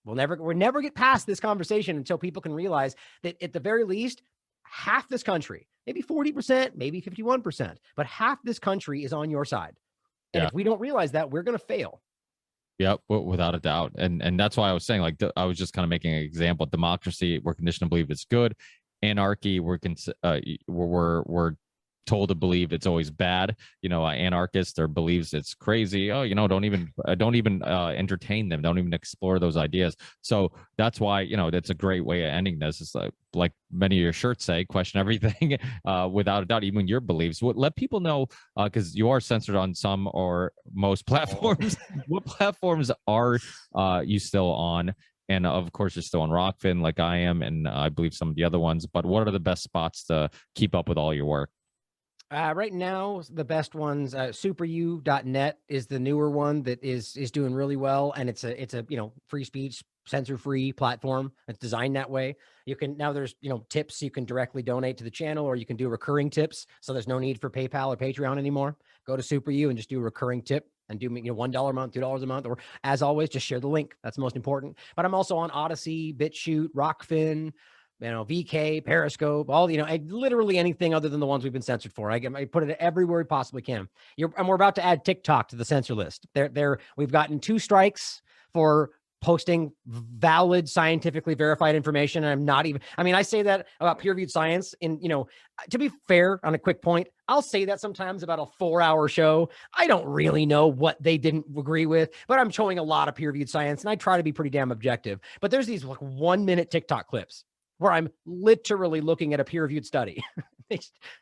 We'll never get past this conversation until people can realize that at the very least, half this country, maybe 40%, maybe 51%, but half this country is on your side. And if we don't realize that, we're going to fail. Yep, without a doubt. And that's why I was saying, like, I was just kind of making an example. Democracy, we're conditioned to believe it's good. Anarchy, we're told to believe it's always bad. Anarchist or believes it's crazy. Oh, don't even entertain them. Don't even explore those ideas. So that's why, that's a great way of ending this. It's like many of your shirts say, question everything without a doubt, even your beliefs. Let people know, because you are censored on some or most platforms. What platforms are you still on? And of course, you're still on Rockfin, like I am, and I believe some of the other ones. But what are the best spots to keep up with all your work? Right now, the best ones, superu.net is the newer one that is doing really well. And it's a free speech, censor-free platform. It's designed that way. There's tips you can directly donate to the channel, or you can do recurring tips. So there's no need for PayPal or Patreon anymore. Go to superu and just do a recurring tip and do $1 a month, $2 a month, or as always, just share the link. That's most important. But I'm also on Odyssey, BitChute, Rockfin, VK, Periscope, all, literally anything other than the ones we've been censored for. I put it everywhere we possibly can. And we're about to add TikTok to the censor list. We've gotten 2 strikes for posting valid, scientifically verified information. And I'm not even, I say that about peer-reviewed science to be fair, on a quick point, I'll say that sometimes about a 4-hour show. I don't really know what they didn't agree with, but I'm showing a lot of peer-reviewed science and I try to be pretty damn objective. But there's these 1-minute TikTok clips where I'm literally looking at a peer-reviewed study.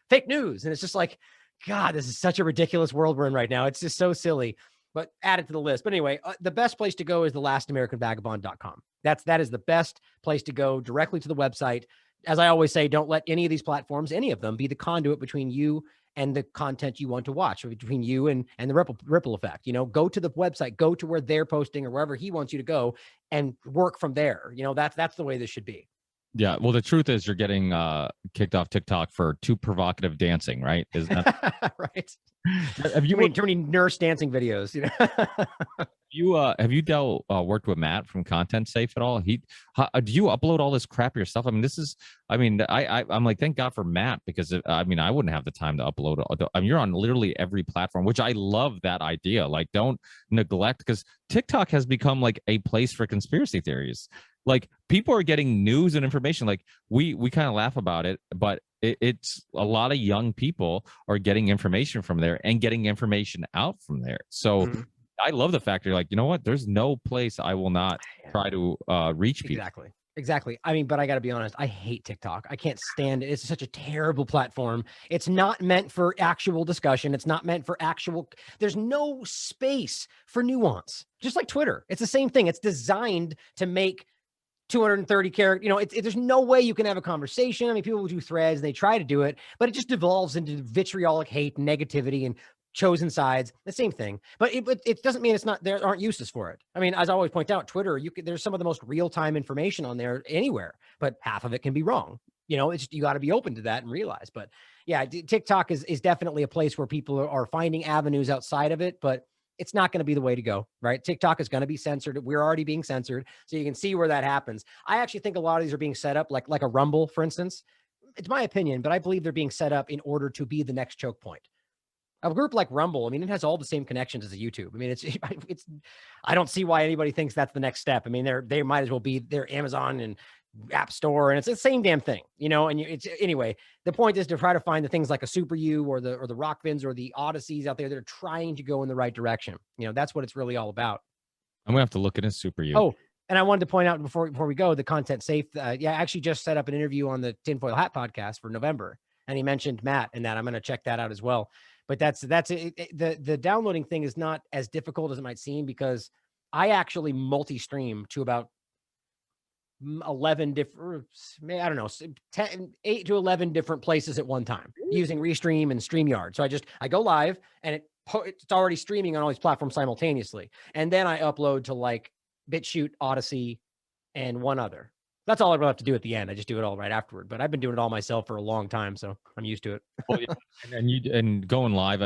Fake news. And it's just like, God, this is such a ridiculous world we're in right now. It's just so silly. But add it to the list. But anyway, the best place to go is thelastamericanvagabond.com. That is the best place to go, directly to the website. As I always say, don't let any of these platforms, any of them, be the conduit between you and the content you want to watch, or between you and the ripple effect. Go to the website, go to where they're posting or wherever he wants you to go, and work from there. That's the way this should be. Yeah, well, the truth is you're getting kicked off TikTok for too provocative dancing, right? Is that right? Have you too many nurse dancing videos? Have you worked with Matt from Content Safe at all? Do you upload all this crap yourself? I'm like, thank God for Matt, because I wouldn't have the time to upload. You're on literally every platform, which I love that idea. Like, don't neglect, because TikTok has become like a place for conspiracy theories. Like, people are getting news and information. Like, we kind of laugh about it, but it's a lot of young people are getting information from there and getting information out from there. So I love the fact you're like, you know what? There's no place I will not try to reach people. Exactly. But I got to be honest, I hate TikTok. I can't stand it. It's such a terrible platform. It's not meant for actual discussion. It's not meant for there's no space for nuance. Just like Twitter. It's the same thing. It's designed to make 230 characters, there's no way you can have a conversation. People will do threads and they try to do it, but it just devolves into vitriolic hate, negativity, and chosen sides. The same thing, but it doesn't mean there aren't uses for it. As I always point out, Twitter, there's some of the most real-time information on there anywhere, but half of it can be wrong. It's you got to be open to that and realize. But yeah, TikTok is definitely a place where people are finding avenues outside of it, but it's not going to be the way to go, right? TikTok is going to be censored. We're already being censored. So you can see where that happens. I actually think a lot of these are being set up like a Rumble, for instance. It's my opinion, but I believe they're being set up in order to be the next choke point. A group like Rumble, it has all the same connections as a YouTube. It's I don't see why anybody thinks that's the next step. They might as well be their Amazon and App Store, and it's the same damn thing, anyway. The point is to try to find the things like a Super U or the Rockvins or the Odysseys out there that are trying to go in the right direction. That's what it's really all about. I'm gonna have to look at a Super U. Oh, and I wanted to point out before we go, the Content Safe. I actually just set up an interview on the Tinfoil Hat podcast for November, and he mentioned Matt and that. I'm going to check that out as well. But that's it. The downloading thing is not as difficult as it might seem, because I actually multi-stream to about 11 different, 8 to 11 different places at one time using Restream and StreamYard. So I go live and it's already streaming on all these platforms simultaneously. And then I upload to like BitChute, Odyssey, and one other. That's all I really have to do at the end. I just do it all right afterward. But I've been doing it all myself for a long time, so I'm used to it. Well, yeah. and going live.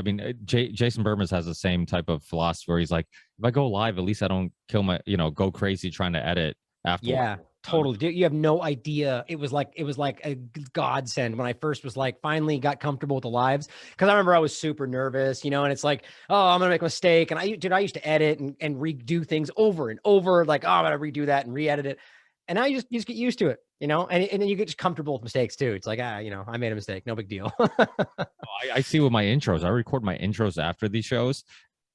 Jason Bermas has the same type of philosophy where he's like, if I go live, at least I don't kill my, go crazy trying to edit afterwards. Yeah, totally. Dude, you have no idea. It was like a godsend when I first was like finally got comfortable with the lives, because I remember I was super nervous, and it's like, oh, I'm gonna make a mistake. And I used to edit and redo things over and over, like, oh, I'm gonna redo that and re-edit it. And now you just get used to it, and then you get just comfortable with mistakes too. It's like, I made a mistake, no big deal. I see with my intros. I record my intros after these shows,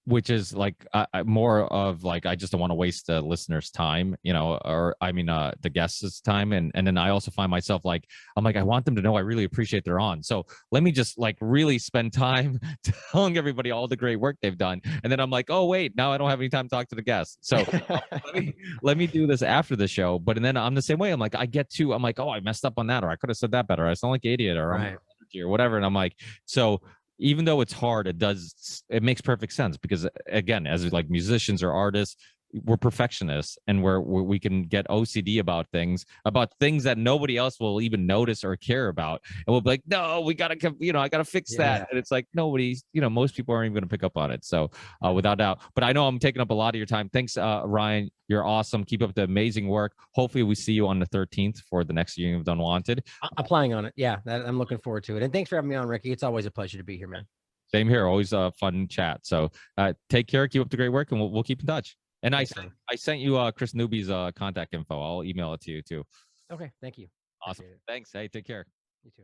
which is like more of like, I just don't want to waste the listener's time, the guest's time. And then I also find myself like, I'm like, I want them to know I really appreciate they're on. So let me just like really spend time telling everybody all the great work they've done. And then I'm like, oh, wait, now I don't have any time to talk to the guests. So let me do this after the show. But then I'm the same way. I'm like, I'm like, oh, I messed up on that, or I could have said that better. I sound like an idiot, or right, or whatever. And I'm like, so even though it's hard, it makes perfect sense, because again, as like musicians or artists, we're perfectionists, and we can get OCD about things that nobody else will even notice or care about, and we'll be like, no, we gotta, I gotta fix that, and it's like nobody's, most people aren't even gonna pick up on it. So without doubt, but I know I'm taking up a lot of your time. Thanks, Ryan. You're awesome. Keep up the amazing work. Hopefully we see you on the 13th for the next Union of the Unwanted. Applying on it. Yeah, I'm looking forward to it. And thanks for having me on, Ricky. It's always a pleasure to be here, man. Same here. Always a fun chat. So take care. Keep up the great work, and we'll keep in touch. And I sent you Chris Newby's contact info. I'll email it to you too. Okay. Thank you. Awesome. Thanks. Hey, take care. You too.